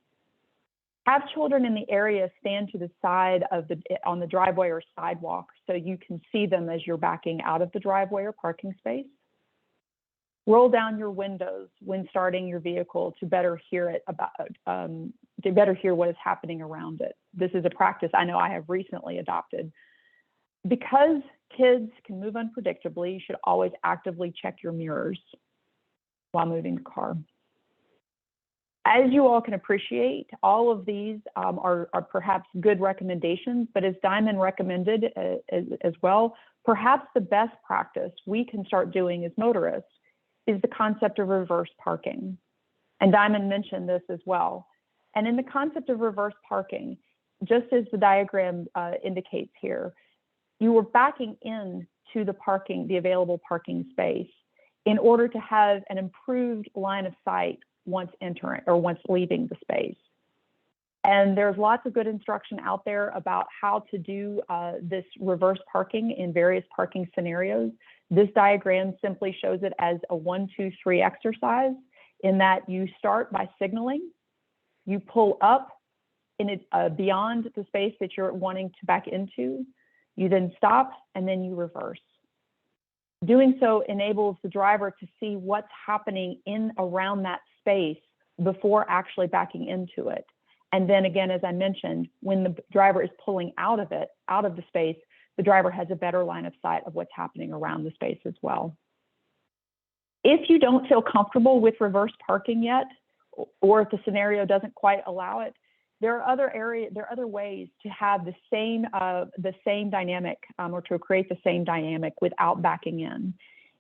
Have children in the area stand to the side of on the driveway or sidewalk so you can see them as you're backing out of the driveway or parking space. Roll down your windows when starting your vehicle to better hear what is happening around it. This is a practice I know I have recently adopted. Because kids can move unpredictably, you should always actively check your mirrors while moving the car. As you all can appreciate, all of these are perhaps good recommendations, but as Diamond recommended as well, perhaps the best practice we can start doing as motorists is the concept of reverse parking. And Diamond mentioned this as well. And in the concept of reverse parking, just as the diagram indicates here, you were backing in to the available parking space in order to have an improved line of sight once entering or once leaving the space. And there's lots of good instruction out there about how to do this reverse parking in various parking scenarios. This diagram simply shows it as a 1, 2, 3 exercise, in that you start by signaling, you pull up beyond the space that you're wanting to back into, you then stop, and then you reverse. Doing so enables the driver to see what's happening around that space before actually backing into it. And then again, as I mentioned, when the driver is pulling out of the space, the driver has a better line of sight of what's happening around the space as well. If you don't feel comfortable with reverse parking yet, or if the scenario doesn't quite allow it, there are other ways to have the same dynamic or to create the same dynamic without backing in.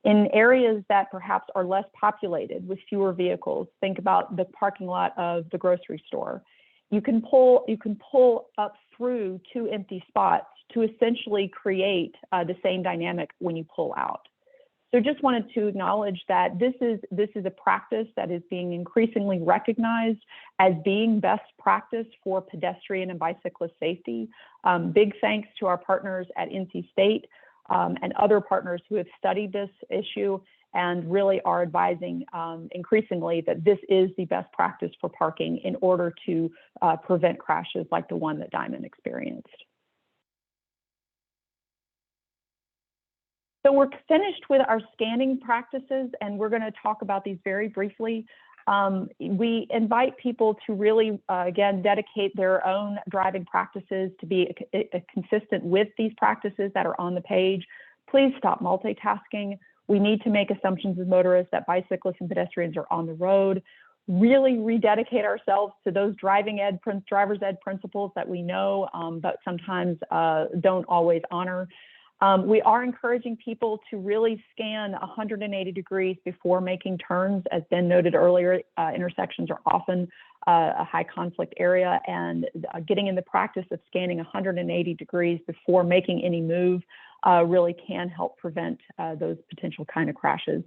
In areas that perhaps are less populated with fewer vehicles, think about the parking lot of the grocery store. You can pull up through 2 empty spots to essentially create the same dynamic when you pull out. So just wanted to acknowledge that this is a practice that is being increasingly recognized as being best practice for pedestrian and bicyclist safety. Big thanks to our partners at NC State and other partners who have studied this issue and really are advising increasingly that this is the best practice for parking in order to prevent crashes like the one that Diamond experienced. So we're finished with our scanning practices, and we're going to talk about these very briefly. We invite people to really, again, dedicate their own driving practices to be consistent with these practices that are on the page. Please stop multitasking. We need to make assumptions as motorists that bicyclists and pedestrians are on the road. Really rededicate ourselves to those driver's ed principles that we know, but sometimes don't always honor. We are encouraging people to really scan 180 degrees before making turns. As Ben noted earlier, intersections are often a high conflict area, and getting in the practice of scanning 180 degrees before making any move really can help prevent those potential kind of crashes.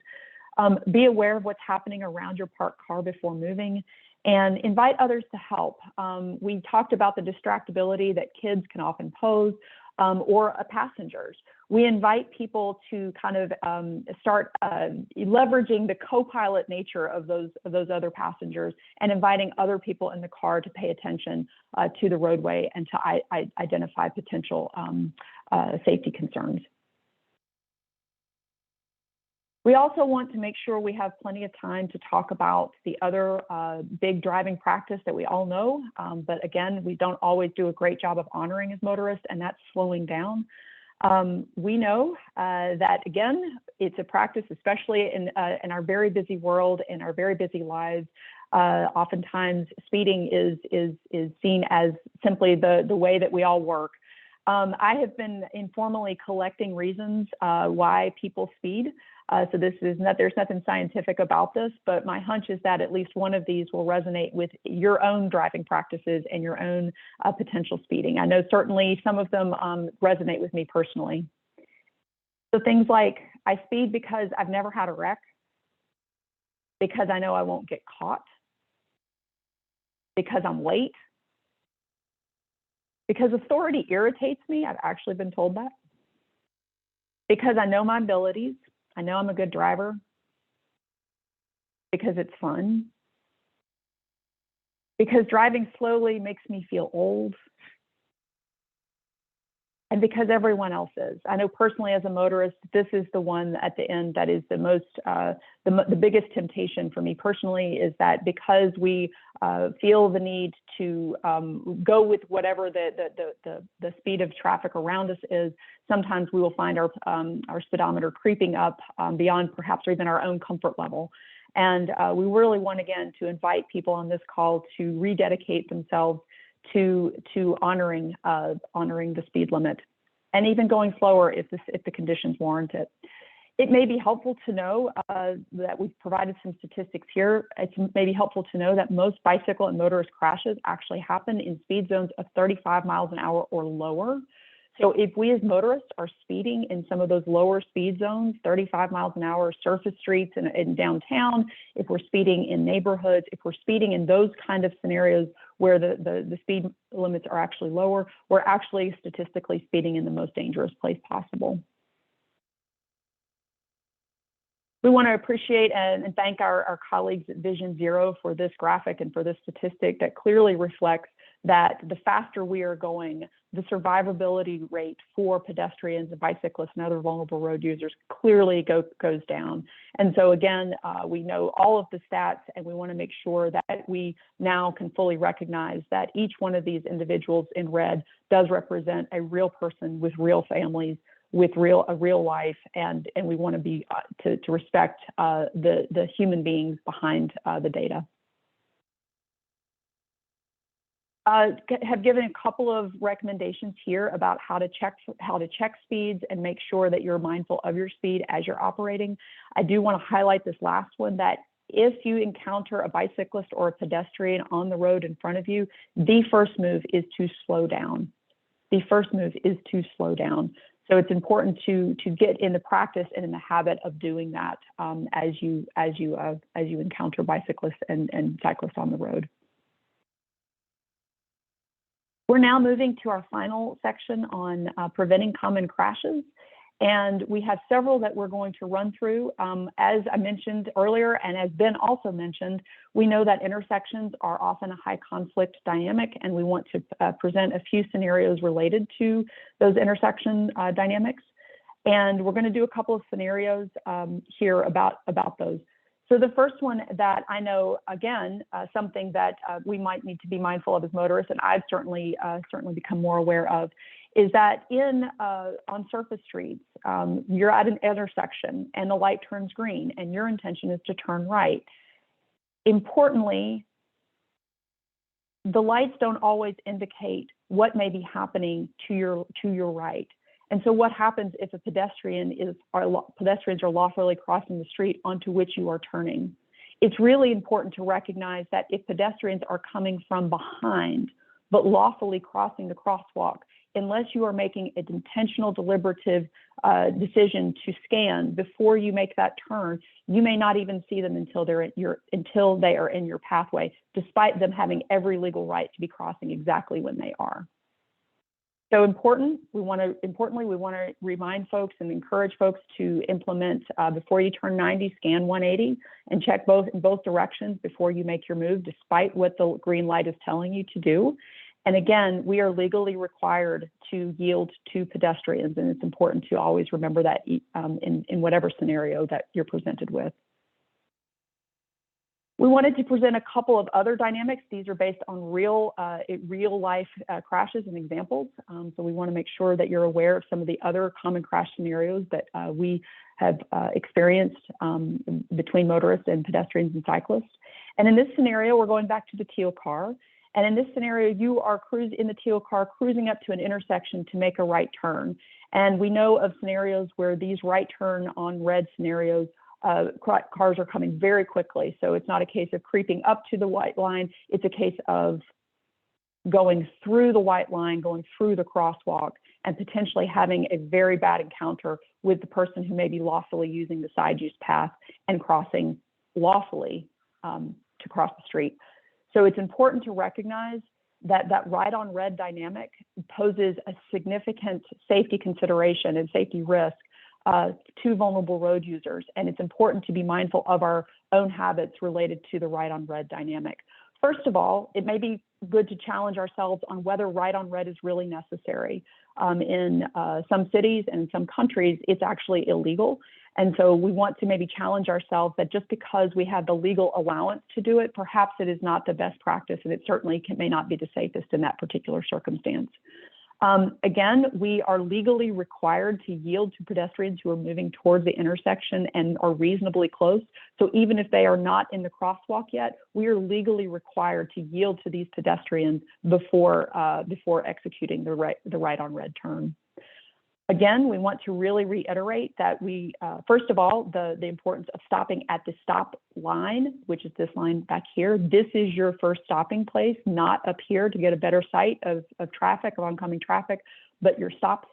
Be aware of what's happening around your parked car before moving, and invite others to help. We talked about the distractibility that kids can often pose, or passengers. We invite people to kind of start leveraging the co-pilot nature of those other passengers and inviting other people in the car to pay attention to the roadway and to identify potential safety concerns. We also want to make sure we have plenty of time to talk about the other big driving practice that we all know, but again, we don't always do a great job of honoring as motorists, and that's slowing down. We know that, again, it's a practice, especially in our very busy world, in our very busy lives. Oftentimes, speeding is seen as simply the way that we all work. I have been informally collecting reasons why people speed. So there's nothing scientific about this, but my hunch is that at least one of these will resonate with your own driving practices and your own potential speeding. I know certainly some of them resonate with me personally. So things like, I speed because I've never had a wreck, because I know I won't get caught, because I'm late, because authority irritates me. I've actually been told that. Because I know my abilities. I know I'm a good driver, because it's fun, because driving slowly makes me feel old, and because everyone else is. I know personally as a motorist, this is the one at the end that is the most, the biggest temptation for me personally, is that because we feel the need to go with whatever the speed of traffic around us is, sometimes we will find our speedometer creeping up beyond perhaps even our own comfort level. And we really want, again, to invite people on this call to rededicate themselves to honoring the speed limit, and even going slower if the conditions warrant it. It may be helpful to know that we've provided some statistics here. It's maybe helpful to know that most bicycle and motorist crashes actually happen in speed zones of 35 miles an hour or lower. So if we as motorists are speeding in some of those lower speed zones, 35 miles an hour, surface streets in downtown, if we're speeding in neighborhoods, if we're speeding in those kind of scenarios where the speed limits are actually lower, we're actually statistically speeding in the most dangerous place possible. We want to appreciate and thank our colleagues at Vision Zero for this graphic and for this statistic that clearly reflects that the faster we are going, the survivability rate for pedestrians and bicyclists and other vulnerable road users clearly goes down. And so again, we know all of the stats, and we want to make sure that we now can fully recognize that each one of these individuals in red does represent a real person with real families, with a real life, and we want to be to respect the human beings behind the data. Have given a couple of recommendations here about how to check speeds and make sure that you're mindful of your speed as you're operating. I do want to highlight this last one, that if you encounter a bicyclist or a pedestrian on the road in front of you, the first move is to slow down. the first move is to slow down. So it's important to get in the practice and in the habit of doing that as you encounter bicyclists and cyclists on the road. We're now moving to our final section on preventing common crashes. And we have several that we're going to run through. As I mentioned earlier, and as Ben also mentioned, we know that intersections are often a high conflict dynamic, and we want to present a few scenarios related to those intersection dynamics. And we're going to do a couple of scenarios here about those. So the first one that I know, again, something that we might need to be mindful of as motorists, and I've certainly become more aware of, is that on surface streets, you're at an intersection and the light turns green and your intention is to turn right. Importantly, the lights don't always indicate what may be happening to your right. And so what happens if a pedestrians are lawfully crossing the street onto which you are turning? It's really important to recognize that if pedestrians are coming from behind, but lawfully crossing the crosswalk, unless you are making an intentional, deliberative decision to scan before you make that turn, you may not even see them until they are in your pathway, despite them having every legal right to be crossing exactly when they are. So importantly, we want to remind folks and encourage folks to implement before you turn 90, scan 180 and check in both directions before you make your move, despite what the green light is telling you to do. And again, we are legally required to yield to pedestrians, and it's important to always remember that in whatever scenario that you're presented with. We wanted to present a couple of other dynamics. These are based on real life crashes and examples. So we want to make sure that you're aware of some of the other common crash scenarios that we have experienced between motorists and pedestrians and cyclists. And in this scenario, we're going back to the teal car. And in this scenario, you are in the teal car cruising up to an intersection to make a right turn. And we know of scenarios where these right turn on red scenarios, cars are coming very quickly. So it's not a case of creeping up to the white line. It's a case of going through the white line, going through the crosswalk, and potentially having a very bad encounter with the person who may be lawfully using the side use path and crossing lawfully to cross the street. So it's important to recognize that right on red dynamic poses a significant safety consideration and safety risk to vulnerable road users. And it's important to be mindful of our own habits related to the right on red dynamic. First of all, it may be good to challenge ourselves on whether right on red is really necessary. In some cities and in some countries, it's actually illegal. And so we want to maybe challenge ourselves that just because we have the legal allowance to do it, perhaps it is not the best practice, and it certainly may not be the safest in that particular circumstance. Again, we are legally required to yield to pedestrians who are moving towards the intersection and are reasonably close. So even if they are not in the crosswalk yet, we are legally required to yield to these pedestrians before executing the right on red turn. Again, we want to really reiterate that we, first of all, the importance of stopping at the stop line, which is this line back here. This is your first stopping place, not up here to get a better sight of traffic, of oncoming traffic, but your stop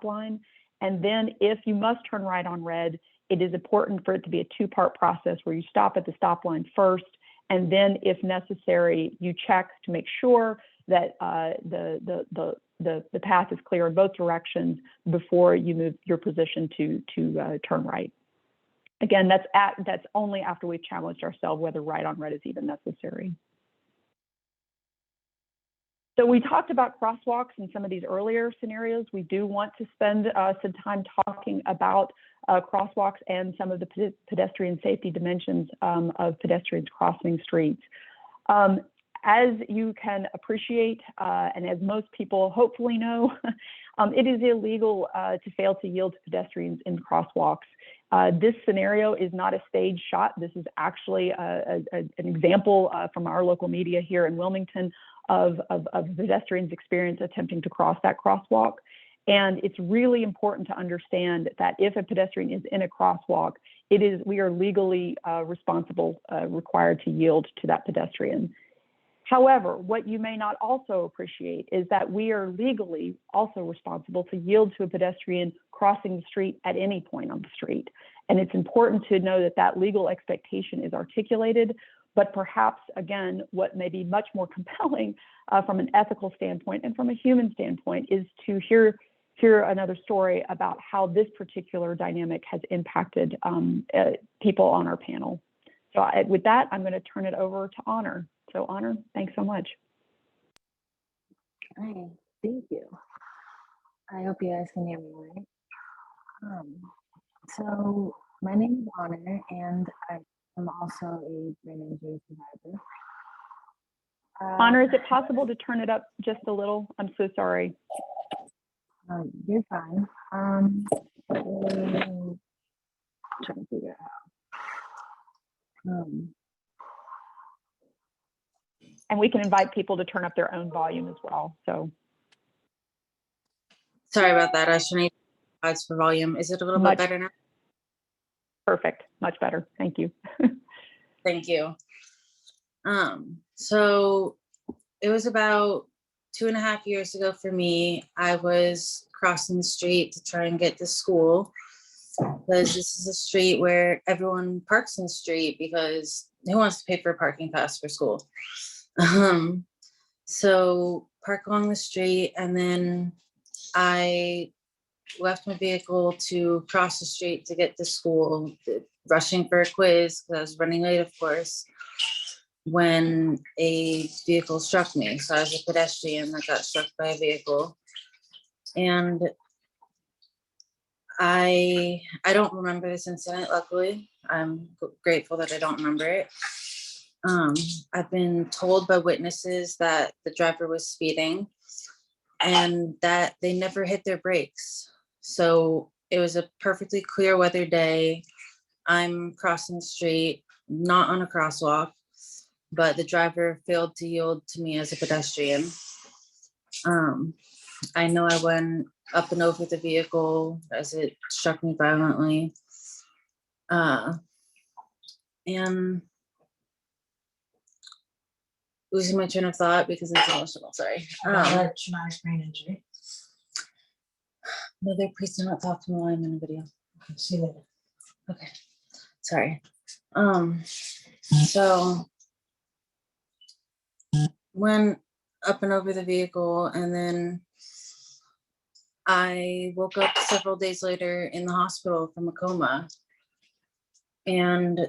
line. And then if you must turn right on red, it is important for it to be a two-part process where you stop at the stop line first, and then if necessary, you check to make sure that the path is clear in both directions before you move your position to turn right. Again, that's only after we've challenged ourselves whether right on red is even necessary. So we talked about crosswalks in some of these earlier scenarios. We do want to spend some time talking about crosswalks and some of the pedestrian safety dimensions of pedestrians crossing streets. As you can appreciate, and as most people hopefully know, it is illegal to fail to yield to pedestrians in crosswalks. This scenario is not a staged shot. This is actually an example from our local media here in Wilmington of pedestrians' experience attempting to cross that crosswalk. And it's really important to understand that if a pedestrian is in a crosswalk, we are legally required to yield to that pedestrian. However, what you may not also appreciate is that we are legally also responsible to yield to a pedestrian crossing the street at any point on the street. And it's important to know that that legal expectation is articulated, but perhaps, again, what may be much more compelling from an ethical standpoint and from a human standpoint is to hear another story about how this particular dynamic has impacted people on our panel. So with that, I'm going to turn it over to Honor. So Honor, thanks so much. Hi, thank you. I hope you guys can hear me right. So my name is Honor, and I'm also a brain injury survivor. Honor, is it possible to turn it up just a little? I'm so sorry. You're fine. I'm trying to figure out. And we can invite people to turn up their own volume as well. So sorry about that. I should need odds for volume. Is it a little bit better now? Perfect. Much better. Thank you. Thank you. So it was about 2.5 years ago for me. I was crossing the street to try and get to school, because this is a street where everyone parks in the street because who wants to pay for a parking pass for school? So park along the street, and then I left my vehicle to cross the street to get to school, rushing for a quiz because I was running late, of course, when a vehicle struck me. So I was a pedestrian that got struck by a vehicle. And I don't remember this incident, luckily. I'm grateful that I don't remember it. I've been told by witnesses that the driver was speeding and that they never hit their brakes. So it was a perfectly clear weather day. I'm crossing the street, not on a crosswalk, but the driver failed to yield to me as a pedestrian. I know I went up and over the vehicle as it struck me violently. And losing my train of thought because it's emotional, sorry. Traumatic brain injury. Mother, please do not talk to me while I'm in a video. Okay, see you later. Okay, sorry. So went up and over the vehicle, and then I woke up several days later in the hospital from a coma. And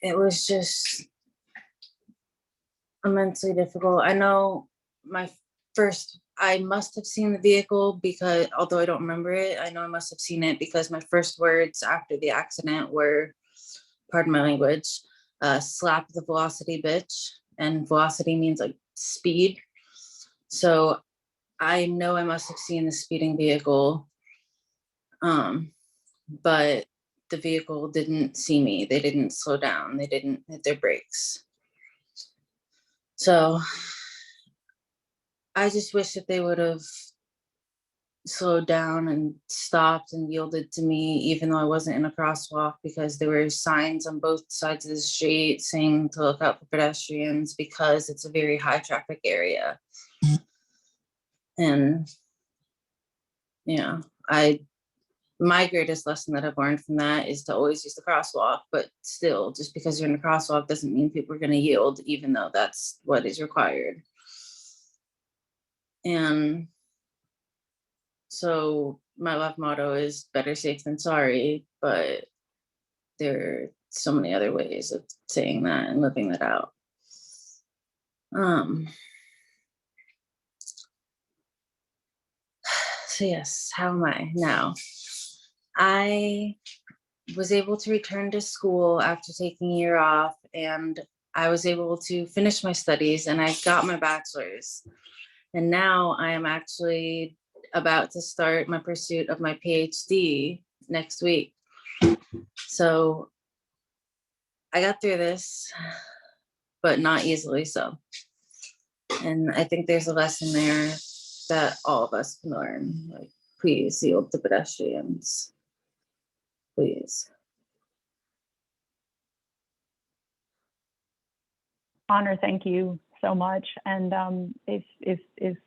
it was just immensely difficult. I know I must have seen the vehicle because, although I don't remember it, I know I must have seen it because my first words after the accident were, pardon my language, slap the velocity bitch. And velocity means like speed. So I know I must have seen the speeding vehicle, but the vehicle didn't see me. They didn't slow down. They didn't hit their brakes. So I just wish that they would have slowed down and stopped and yielded to me, even though I wasn't in a crosswalk, because there were signs on both sides of the street saying to look out for pedestrians because it's a very high traffic area. And yeah, my greatest lesson that I've learned from that is to always use the crosswalk, but still, just because you're in a crosswalk doesn't mean people are going to yield, even though that's what is required. And so my life motto is better safe than sorry, but there are so many other ways of saying that and living that out. So yes, how am I now? I was able to return to school after taking a year off, and I was able to finish my studies, and I got my bachelor's. And now I am actually about to start my pursuit of my PhD next week. So I got through this, but not easily so. And I think there's a lesson there that all of us can learn. Like, please yield to pedestrians. Please. Honor, thank you so much. And if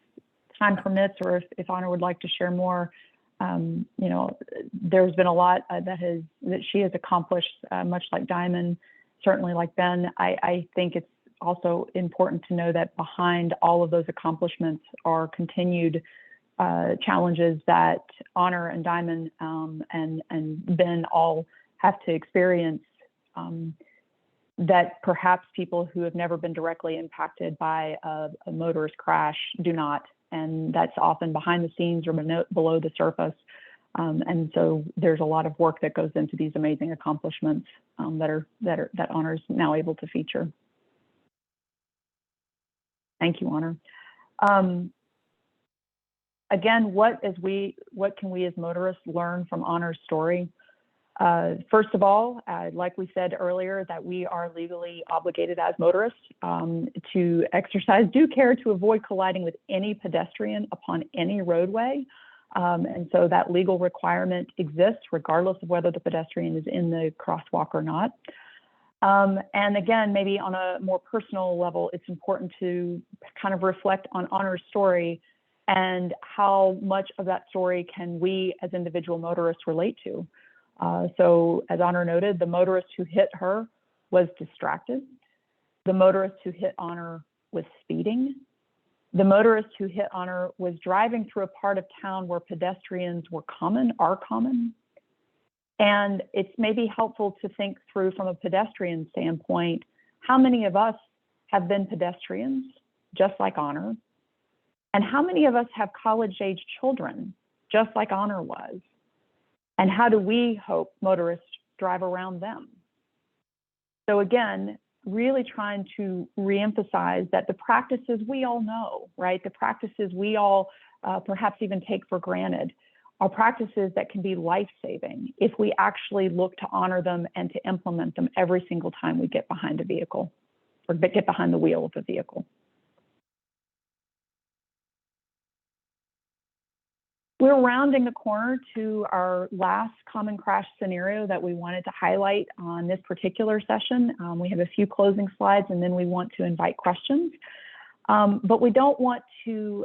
time permits, or if Honor would like to share more, you know, there's been a lot that she has accomplished, much like Diamond, certainly like Ben. I think it's also important to know that behind all of those accomplishments are continued challenges that Honor and Diamond and Ben all have to experience, that perhaps people who have never been directly impacted by a motorist crash do not. And that's often behind the scenes or below the surface. And so there's a lot of work that goes into these amazing accomplishments that Honor's now able to feature. Thank you, Honor. Again, what can we as motorists learn from Honor's story? First of all, like we said earlier, that we are legally obligated as motorists to exercise due care to avoid colliding with any pedestrian upon any roadway. And so that legal requirement exists regardless of whether the pedestrian is in the crosswalk or not. And again, maybe on a more personal level, it's important to kind of reflect on Honor's story and how much of that story can we as individual motorists relate to. So as Honor noted, the motorist who hit her was distracted. The motorist who hit Honor was speeding. The motorist who hit Honor was driving through a part of town where pedestrians are common. And it's maybe helpful to think through from a pedestrian standpoint, how many of us have been pedestrians, just like Honor? And how many of us have college-age children, just like Honor was? And how do we hope motorists drive around them? So again, really trying to reemphasize that the practices we all know, right? The practices we all perhaps even take for granted are practices that can be life-saving if we actually look to honor them and to implement them every single time we get behind a vehicle or get behind the wheel of a vehicle. We're rounding the corner to our last common crash scenario that we wanted to highlight on this particular session. We have a few closing slides and then we want to invite questions. But we don't want to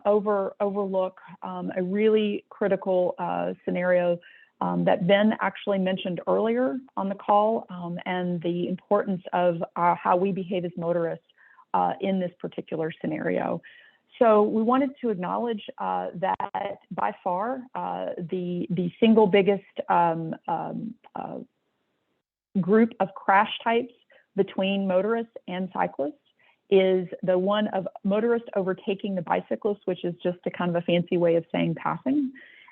overlook a really critical scenario that Ben actually mentioned earlier on the call, and the importance of how we behave as motorists in this particular scenario. So we wanted to acknowledge that by far the single biggest group of crash types between motorists and cyclists is the one of motorists overtaking the bicyclist, which is just a kind of a fancy way of saying passing.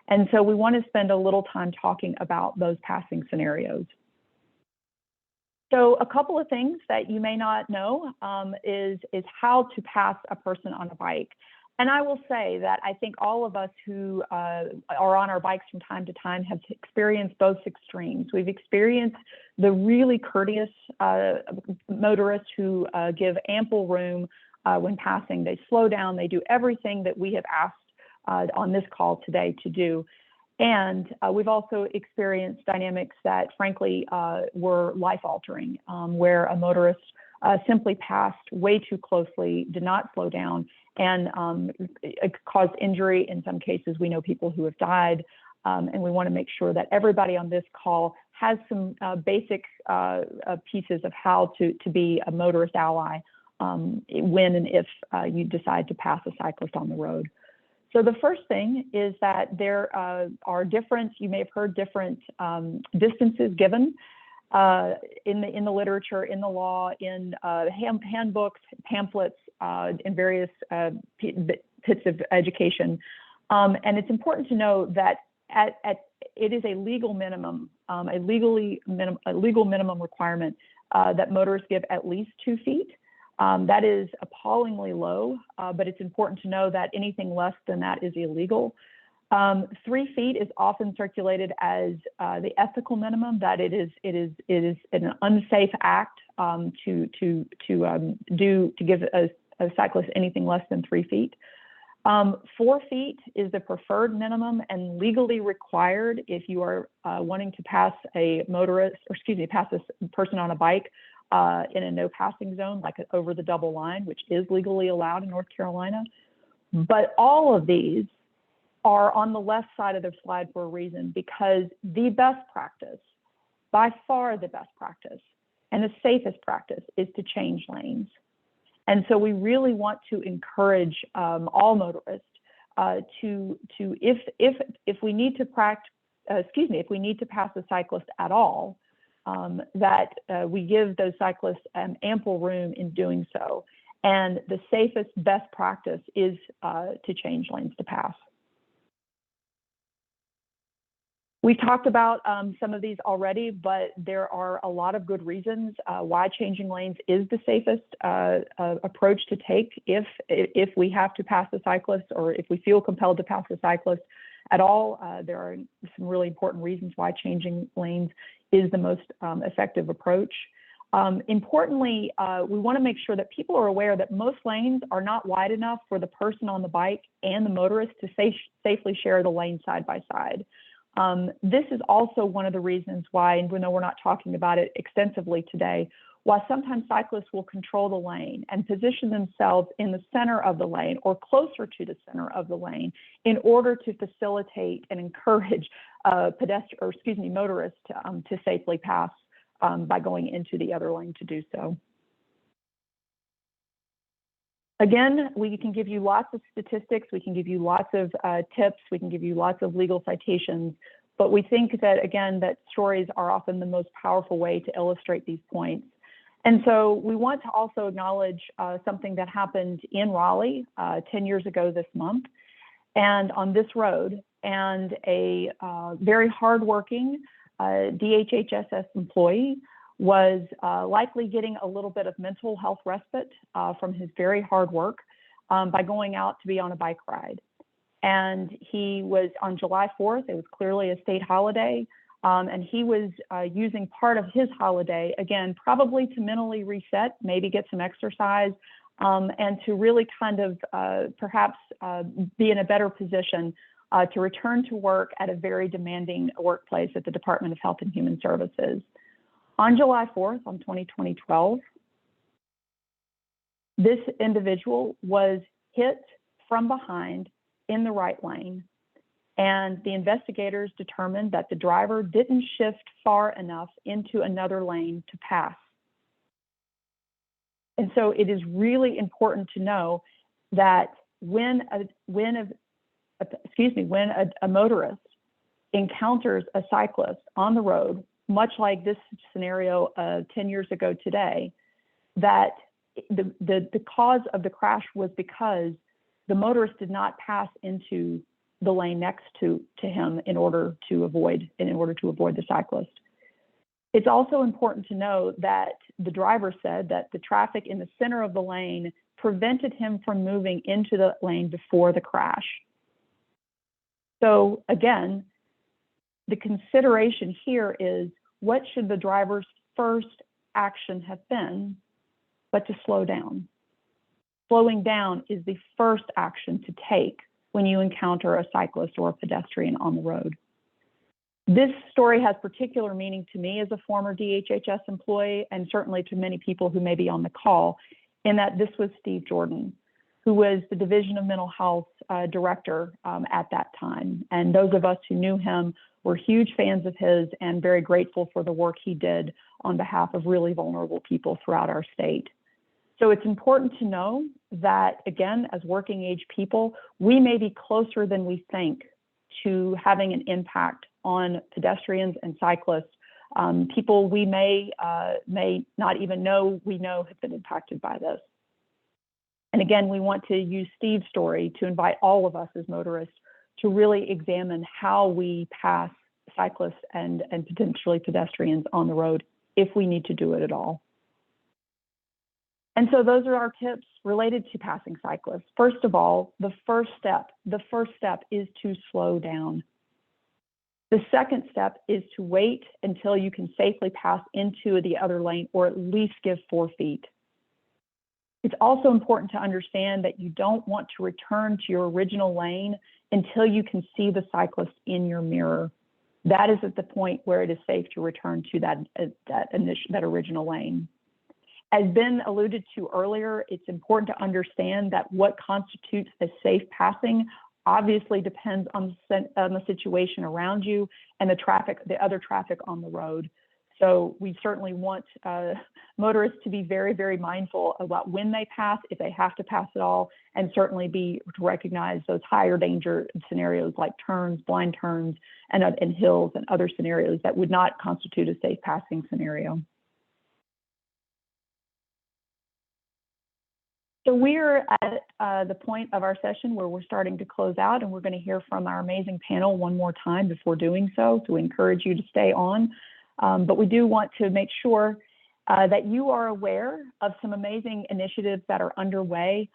And so we want to spend a little time talking about those passing scenarios. So a couple of things that you may not know is how to pass a person on a bike. And I will say that I think all of us who are on our bikes from time to time have experienced both extremes. We've experienced the really courteous motorists who give ample room when passing. They slow down, they do everything that we have asked on this call today to do. And we've also experienced dynamics that frankly were life-altering, where a motorist simply passed way too closely, did not slow down, and it caused injury. In some cases, we know people who have died, and we want to make sure that everybody on this call has some basic pieces of how to be a motorist ally when and if you decide to pass a cyclist on the road. So the first thing is that there are different, you may have heard different distances given in the literature, in the law, in handbooks, pamphlets, in various bits of education. And it's important to know that it is a legal minimum, a legal minimum requirement that motorists give at least 2 feet. That is appallingly low, but it's important to know that anything less than that is illegal. 3 feet is often circulated as the ethical minimum, that it is an unsafe act to give a cyclist anything less than 3 feet. 4 feet is the preferred minimum and legally required if you are wanting to pass a motorist, or excuse me, pass a person on a bike in a no passing zone, like over the double line, which is legally allowed in North Carolina. But all of these are on the left side of the slide for a reason, because the best practice, by far the best practice, and the safest practice is to change lanes. And so we really want to encourage all motorists if we need to if we need to pass a cyclist at all, that we give those cyclists ample room in doing so. And the safest, best practice is to change lanes to pass. We've talked about some of these already, but there are a lot of good reasons why changing lanes is the safest approach to take if we have to pass a cyclist, or if we feel compelled to pass a cyclist at all. There are some really important reasons why changing lanes is the most effective approach. Importantly, we want to make sure that people are aware that most lanes are not wide enough for the person on the bike and the motorist to safely share the lane side by side. This is also one of the reasons why, and we know we're not talking about it extensively today, why sometimes cyclists will control the lane and position themselves in the center of the lane or closer to the center of the lane in order to facilitate and encourage motorists to safely pass by going into the other lane to do so. Again, we can give you lots of statistics, we can give you lots of tips, we can give you lots of legal citations, but we think that, again, that stories are often the most powerful way to illustrate these points. And so we want to also acknowledge something that happened in Raleigh 10 years ago this month, and on this road, and a very hardworking DHHSS employee was likely getting a little bit of mental health respite from his very hard work by going out to be on a bike ride. And he was on July 4th, it was clearly a state holiday, and he was using part of his holiday, again, probably to mentally reset, maybe get some exercise, and to really kind of perhaps be in a better position to return to work at a very demanding workplace at the Department of Health and Human Services. On July 4th, on 2012, this individual was hit from behind in the right lane, and the investigators determined that the driver didn't shift far enough into another lane to pass. And so it is really important to know that when a motorist encounters a cyclist on the road, much like this scenario 10 years ago today, that the cause of the crash was because the motorist did not pass into the lane next to him in order to avoid the cyclist. It's also important to know that the driver said that the traffic in the center of the lane prevented him from moving into the lane before the crash. So again, the consideration here is, what should the driver's first action have been but to slow down? Slowing down is the first action to take when you encounter a cyclist or a pedestrian on the road. This story has particular meaning to me as a former DHHS employee, and certainly to many people who may be on the call, in that this was Steve Jordan, who was the Division of Mental Health director at that time. And those of us who knew him were huge fans of his and very grateful for the work he did on behalf of really vulnerable people throughout our state. So it's important to know that, again, as working age people, we may be closer than we think to having an impact on pedestrians and cyclists, people we may not even know have been impacted by this. And again, we want to use Steve's story to invite all of us as motorists to really examine how we pass cyclists and potentially pedestrians on the road if we need to do it at all. And so those are our tips related to passing cyclists. First of all, the first step is to slow down. The second step is to wait until you can safely pass into the other lane, or at least give 4 feet. It's also important to understand that you don't want to return to your original lane until you can see the cyclist in your mirror. That is at the point where it is safe to return to that original lane. As Ben alluded to earlier, it's important to understand that what constitutes a safe passing obviously depends on the situation around you and the other traffic on the road. So we certainly want motorists to be very, very mindful about when they pass, if they have to pass at all, and certainly to recognize those higher danger scenarios like turns, blind turns, and hills and other scenarios that would not constitute a safe passing scenario. So we're at the point of our session where we're starting to close out, and we're going to hear from our amazing panel one more time before doing so. So we encourage you to stay on. But we do want to make sure that you are aware of some amazing initiatives that are underway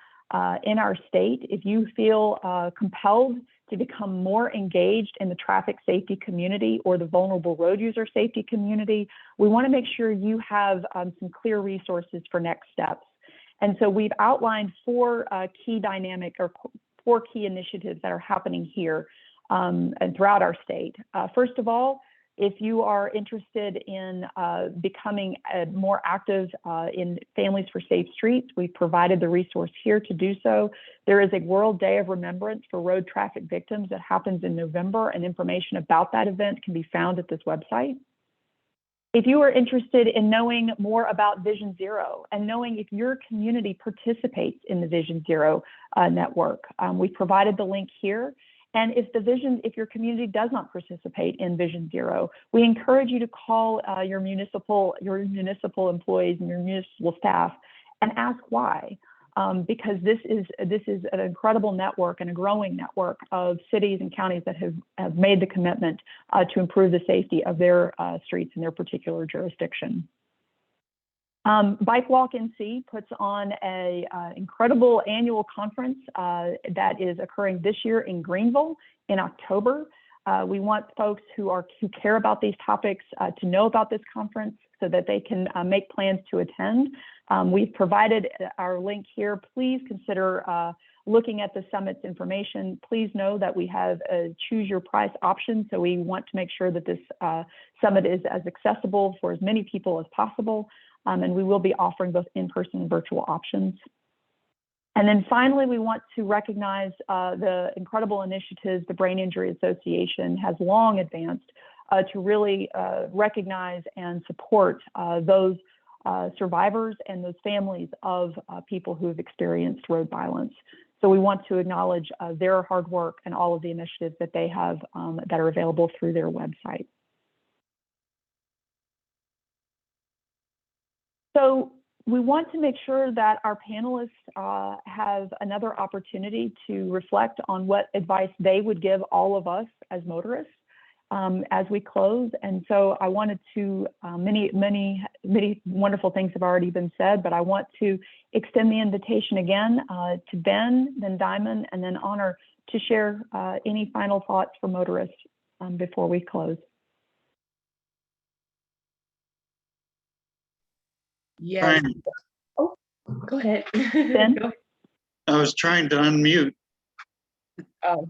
in our state. If you feel compelled to become more engaged in the traffic safety community or the vulnerable road user safety community, we want to make sure you have some clear resources for next steps. And so we've outlined four key initiatives that are happening here and throughout our state. First of all, if you are interested in becoming more active in Families for Safe Streets, we've provided the resource here to do so. There is a World Day of Remembrance for road traffic victims that happens in November, and information about that event can be found at this website. If you are interested in knowing more about Vision Zero and knowing if your community participates in the Vision Zero network, we provided the link here. And if your community does not participate in Vision Zero, we encourage you to call your municipal employees and your municipal staff and ask why. Because this is an incredible network and a growing network of cities and counties that have made the commitment to improve the safety of their streets in their particular jurisdiction. BikeWalk NC puts on an incredible annual conference that is occurring this year in Greenville in October. We want folks who care about these topics to know about this conference so that they can make plans to attend. We've provided our link here. Please consider looking at the summit's information. Please know that we have a choose your price option. So we want to make sure that this summit is as accessible for as many people as possible. And we will be offering both in-person and virtual options. And then finally, we want to recognize the incredible initiatives the Brain Injury Association has long advanced to really recognize and support those survivors and those families of people who have experienced road violence. So we want to acknowledge their hard work and all of the initiatives that they have that are available through their website. So we want to make sure that our panelists have another opportunity to reflect on what advice they would give all of us as motorists as we close. And so I wanted to, many wonderful things have already been said, but I want to extend the invitation again to Ben, then Diamond, and then Honor to share any final thoughts for motorists before we close. Yes. Oh, go ahead. Ben? Go ahead. I was trying to unmute. Oh.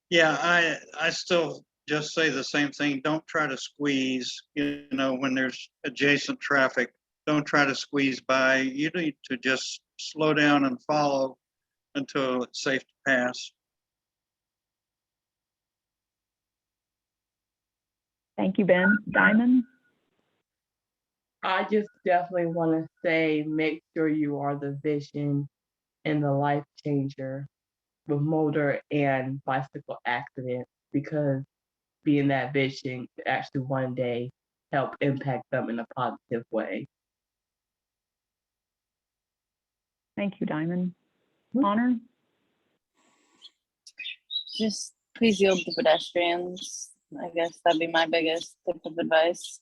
Yeah, I still just say the same thing. Don't try to squeeze, when there's adjacent traffic, don't try to squeeze by. You need to just slow down and follow until it's safe to pass. Thank you, Ben. Diamond? I just definitely want to say, make sure you are the vision and the life changer with motor and bicycle accidents, because being that vision could actually one day help impact them in a positive way. Thank you, Diamond. Honor? Just please yield to pedestrians. I guess that'd be my biggest tip of advice.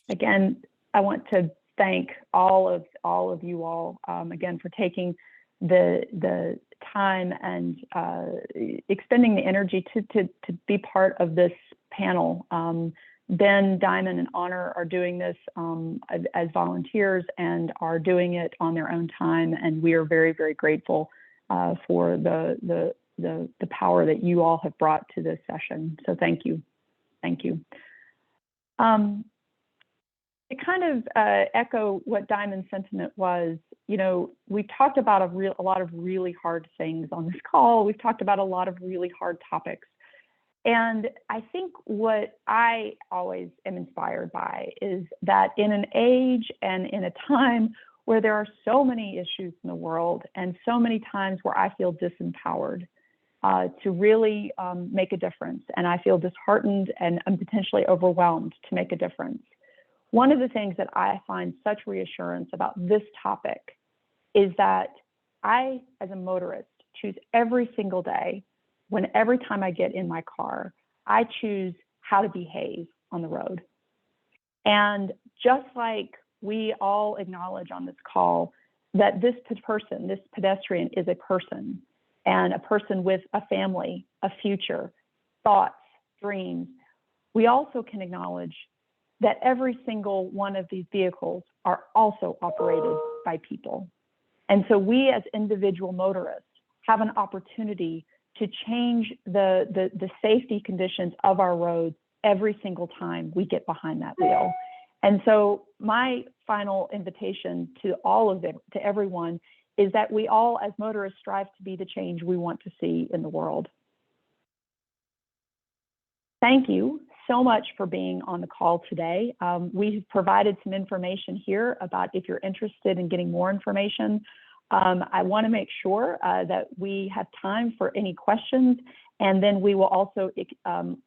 Again, I want to thank all of you all again for taking the time and expending the energy to be part of this panel. Ben, Diamond, and Honor are doing this as volunteers and are doing it on their own time, and we are very, very grateful for the power that you all have brought to this session. So thank you. Thank you. To kind of echo what Diamond's sentiment was, you know, we've talked about a lot of really hard things on this call. We've talked about a lot of really hard topics. And I think what I always am inspired by is that in an age and in a time where there are so many issues in the world and so many times where I feel disempowered to really make a difference, and I feel disheartened and potentially overwhelmed to make a difference. One of the things that I find such reassurance about this topic is that I, as a motorist, choose every single day, every time I get in my car, I choose how to behave on the road. And just like we all acknowledge on this call that this person, this pedestrian, is a person, and a person with a family, a future, thoughts, dreams, we also can acknowledge that every single one of these vehicles are also operated by people. And so we as individual motorists have an opportunity to change the safety conditions of our roads every single time we get behind that wheel. And so my final invitation to all of it, to everyone, is that we all as motorists strive to be the change we want to see in the world. Thank you so much for being on the call today. We've provided some information here about if you're interested in getting more information. I want to make sure that we have time for any questions, and then we will also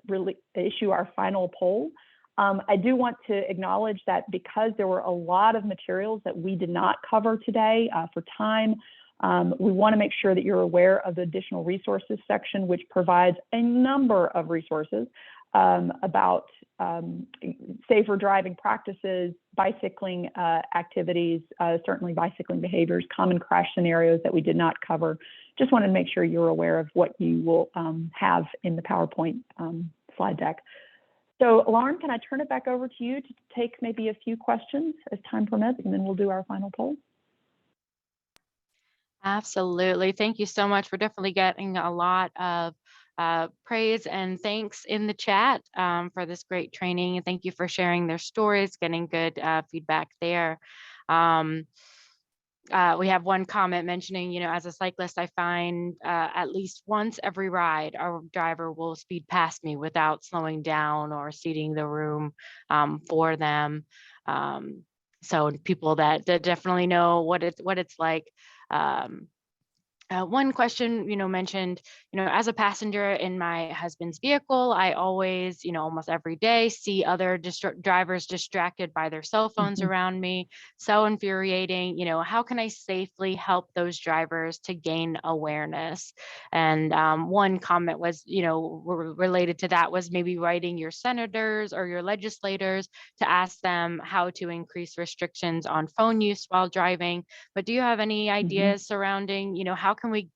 really issue our final poll. I do want to acknowledge that because there were a lot of materials that we did not cover today for time, we want to make sure that you're aware of the additional resources section, which provides a number of resources about safer driving practices, bicycling activities, certainly bicycling behaviors, common crash scenarios that we did not cover. Just wanted to make sure you're aware of what you will have in the PowerPoint slide deck. So Lauren, can I turn it back over to you to take maybe a few questions as time permits, and then we'll do our final poll? Absolutely. Thank you so much. We're definitely getting a lot of praise and thanks in the chat for this great training. And thank you for sharing their stories, getting good feedback there. We have one comment mentioning, you know, as a cyclist, I find at least once every ride, our driver will speed past me without slowing down or ceding the room for them. So people that definitely know what it's like. One question, you know, mentioned, you know, as a passenger in my husband's vehicle, I always, you know, almost every day see other drivers distracted by their cell phones around me. So infuriating, you know, how can I safely help those drivers to gain awareness? And one comment was, you know, related to that was maybe writing your senators or your legislators to ask them how to increase restrictions on phone use while driving. But do you have any ideas surrounding, you know, how can we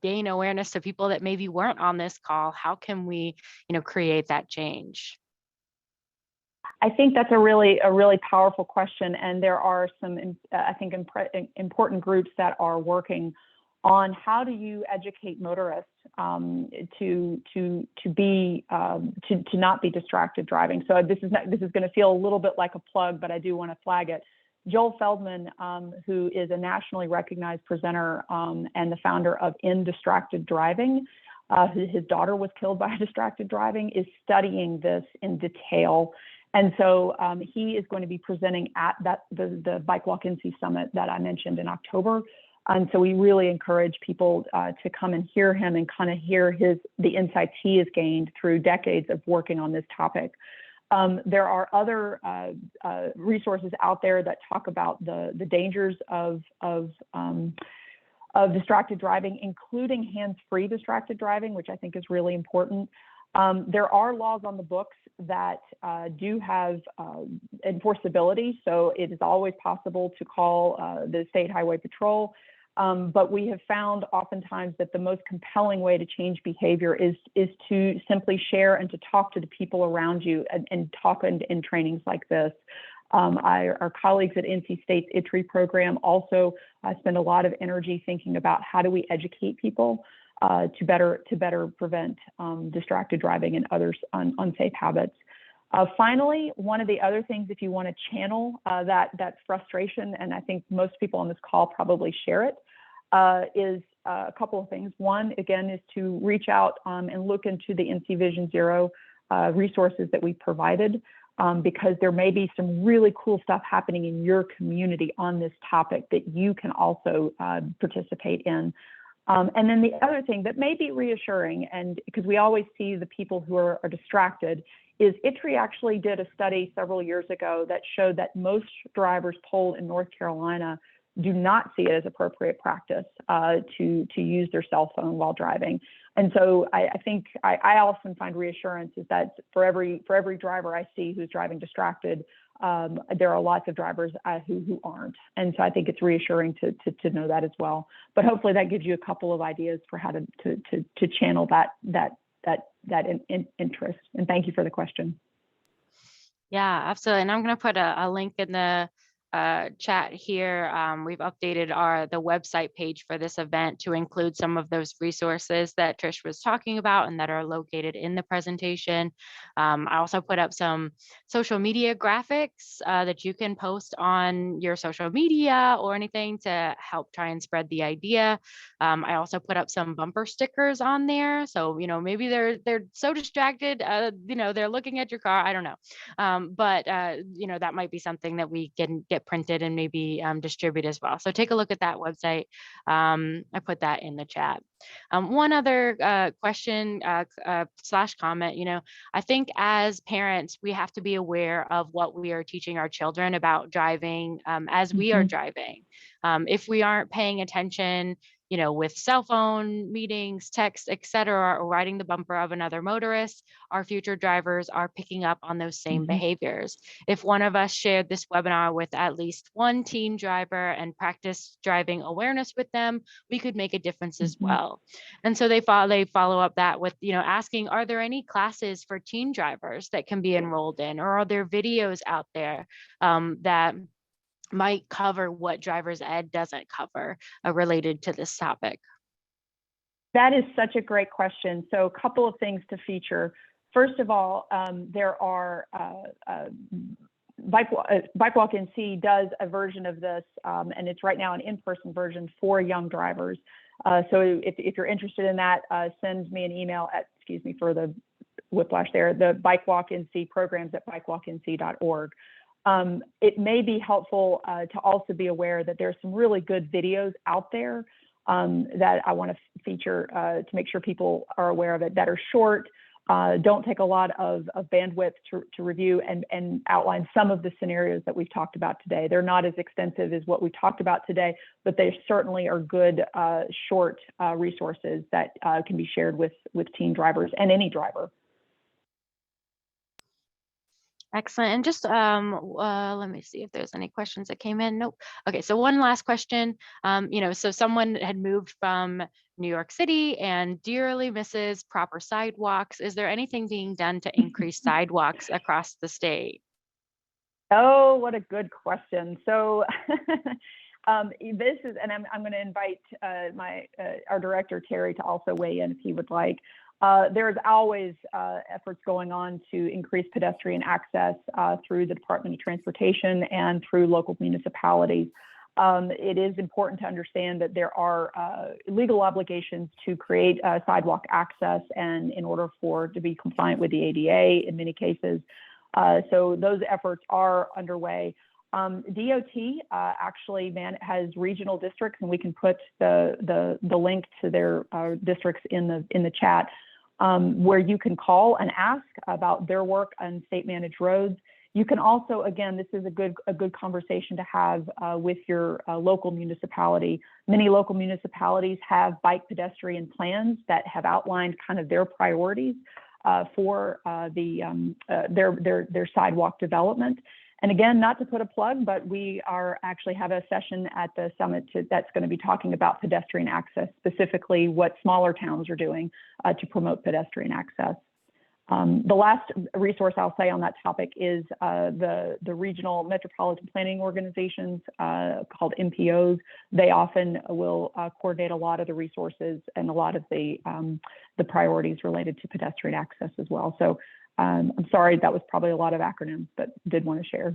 gain awareness to people that maybe weren't on this call? How can we, you know, create that change? I think that's a really powerful question, and there are some, I think, important groups that are working on how do you educate motorists to not be distracted driving. So this is going to feel a little bit like a plug, but I do want to flag it. Joel Feldman, who is a nationally recognized presenter and the founder of In Distracted Driving, his daughter was killed by distracted driving, is studying this in detail. And so he is going to be presenting at the BikeWalk NC Summit that I mentioned in October. And so we really encourage people to come and hear him and kind of hear the insights he has gained through decades of working on this topic. There are other resources out there that talk about the dangers of distracted driving, including hands-free distracted driving, which I think is really important. There are laws on the books that do have enforceability, so it is always possible to call the State Highway Patrol. But we have found oftentimes that the most compelling way to change behavior is to simply share and to talk to the people around you and talk in trainings like this. Our colleagues at NC State's ITRI program also spend a lot of energy thinking about how do we educate people to better prevent distracted driving and other unsafe habits. Finally, one of the other things, if you want to channel that frustration, and I think most people on this call probably share it, is a couple of things. One, again, is to reach out and look into the NC Vision Zero resources that we provided, because there may be some really cool stuff happening in your community on this topic that you can also participate in. And then the other thing that may be reassuring, and because we always see the people who are distracted, is ITRI actually did a study several years ago that showed that most drivers polled in North Carolina do not see it as appropriate practice to use their cell phone while driving. And so I think I often find reassurance is that for every driver I see who's driving distracted, there are lots of drivers who aren't. And so I think it's reassuring to know that as well. But hopefully that gives you a couple of ideas for how to channel that interest. And thank you for the question. Yeah, absolutely. And I'm going to put a link in the chat here. We've updated the website page for this event to include some of those resources that Trish was talking about and that are located in the presentation. I also put up some social media graphics that you can post on your social media or anything to help try and spread the idea. I also put up some bumper stickers on there. So, maybe they're so distracted, they're looking at your car. I don't know. But that might be something that we can get printed and maybe distribute as well. So take a look at that website. I put that in the chat. One other question / comment, I think as parents, we have to be aware of what we are teaching our children about driving as we are driving. If we aren't paying attention, with cell phone meetings, text, etc., or riding the bumper of another motorist, our future drivers are picking up on those same behaviors. If one of us shared this webinar with at least one teen driver and practiced driving awareness with them, we could make a difference as well. And so they follow up that with, asking, are there any classes for teen drivers that can be enrolled in, or are there videos out there that might cover what driver's ed doesn't cover related to this topic? That is such a great question. So a couple of things to feature. First of all, there are BikeWalk NC does a version of this, and it's right now an in-person version for young drivers. So if you're interested in that, send me an email at, excuse me for the whiplash there, the BikeWalk NC programs at bikeWalkNC.org. It may be helpful to also be aware that there's some really good videos out there that I want to feature to make sure people are aware of it, that are short, don't take a lot of bandwidth to review, and outline some of the scenarios that we've talked about today. They're not as extensive as what we talked about today, but they certainly are good short resources that can be shared with teen drivers and any driver. Excellent. And just let me see if there's any questions that came in. Nope. Okay, so one last question. So someone had moved from New York City and dearly misses proper sidewalks. Is there anything being done to increase sidewalks across the state? Oh, what a good question. So this is, and I'm going to invite our director, Terry, to also weigh in if he would like. There's always efforts going on to increase pedestrian access through the Department of Transportation and through local municipalities. It is important to understand that there are legal obligations to create sidewalk access, and in order to be compliant with the ADA in many cases. So those efforts are underway. DOT actually has regional districts, and we can put the link to their districts in the chat, where you can call and ask about their work on state managed roads. You can also, again, this is a good conversation to have with your local municipality. Many local municipalities have bike pedestrian plans that have outlined kind of their priorities for their sidewalk development. And again, not to put a plug, but we actually have a session at the summit that's going to be talking about pedestrian access, specifically what smaller towns are doing to promote pedestrian access. The last resource I'll say on that topic is the regional metropolitan planning organizations called MPOs. They often will coordinate a lot of the resources and a lot of the priorities related to pedestrian access as well. So I'm sorry, that was probably a lot of acronyms, but did want to share.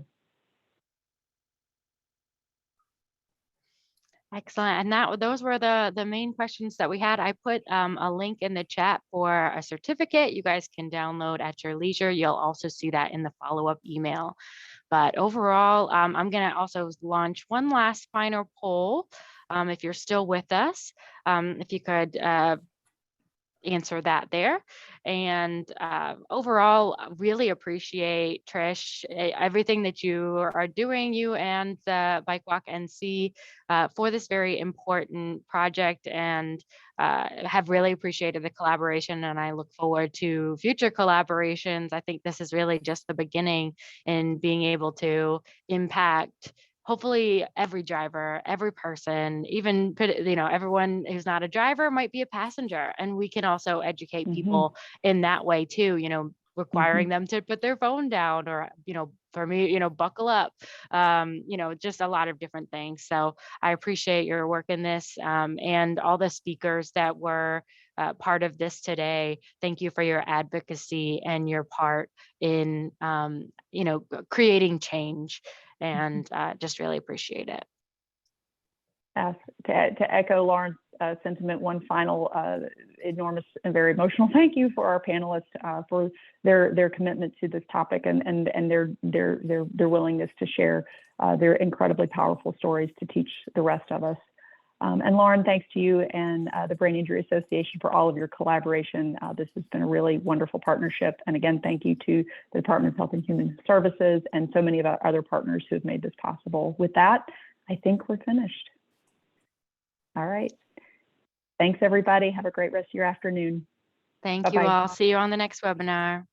Excellent. And those were the main questions that we had. I put a link in the chat for a certificate you guys can download at your leisure. You'll also see that in the follow-up email. But overall, I'm going to also launch one last final poll. If you're still with us, if you could answer that there. And overall, really appreciate, Trish, everything that you are doing, you and the BikeWalk NC, for this very important project, and have really appreciated the collaboration, and I look forward to future collaborations. I think this is really just the beginning in being able to impact hopefully every driver, every person, even, you know, everyone who's not a driver might be a passenger, and we can also educate people in that way too, you know, requiring them to put their phone down, or, you know, for me, you know, buckle up, you know, just a lot of different things. So I appreciate your work in this, and all the speakers that were part of this today. Thank you for your advocacy and your part in, you know, creating change, and just really appreciate it. To echo Lauren's sentiment, one final enormous and very emotional thank you for our panelists for their commitment to this topic, and their willingness to share their incredibly powerful stories to teach the rest of us. And Lauren, thanks to you and the Brain Injury Association for all of your collaboration. This has been a really wonderful partnership. And again, thank you to the Department of Health and Human Services and so many of our other partners who have made this possible. With that, I think we're finished. All right. Thanks, everybody. Have a great rest of your afternoon. Thank Bye-bye. you all. See you on the next webinar.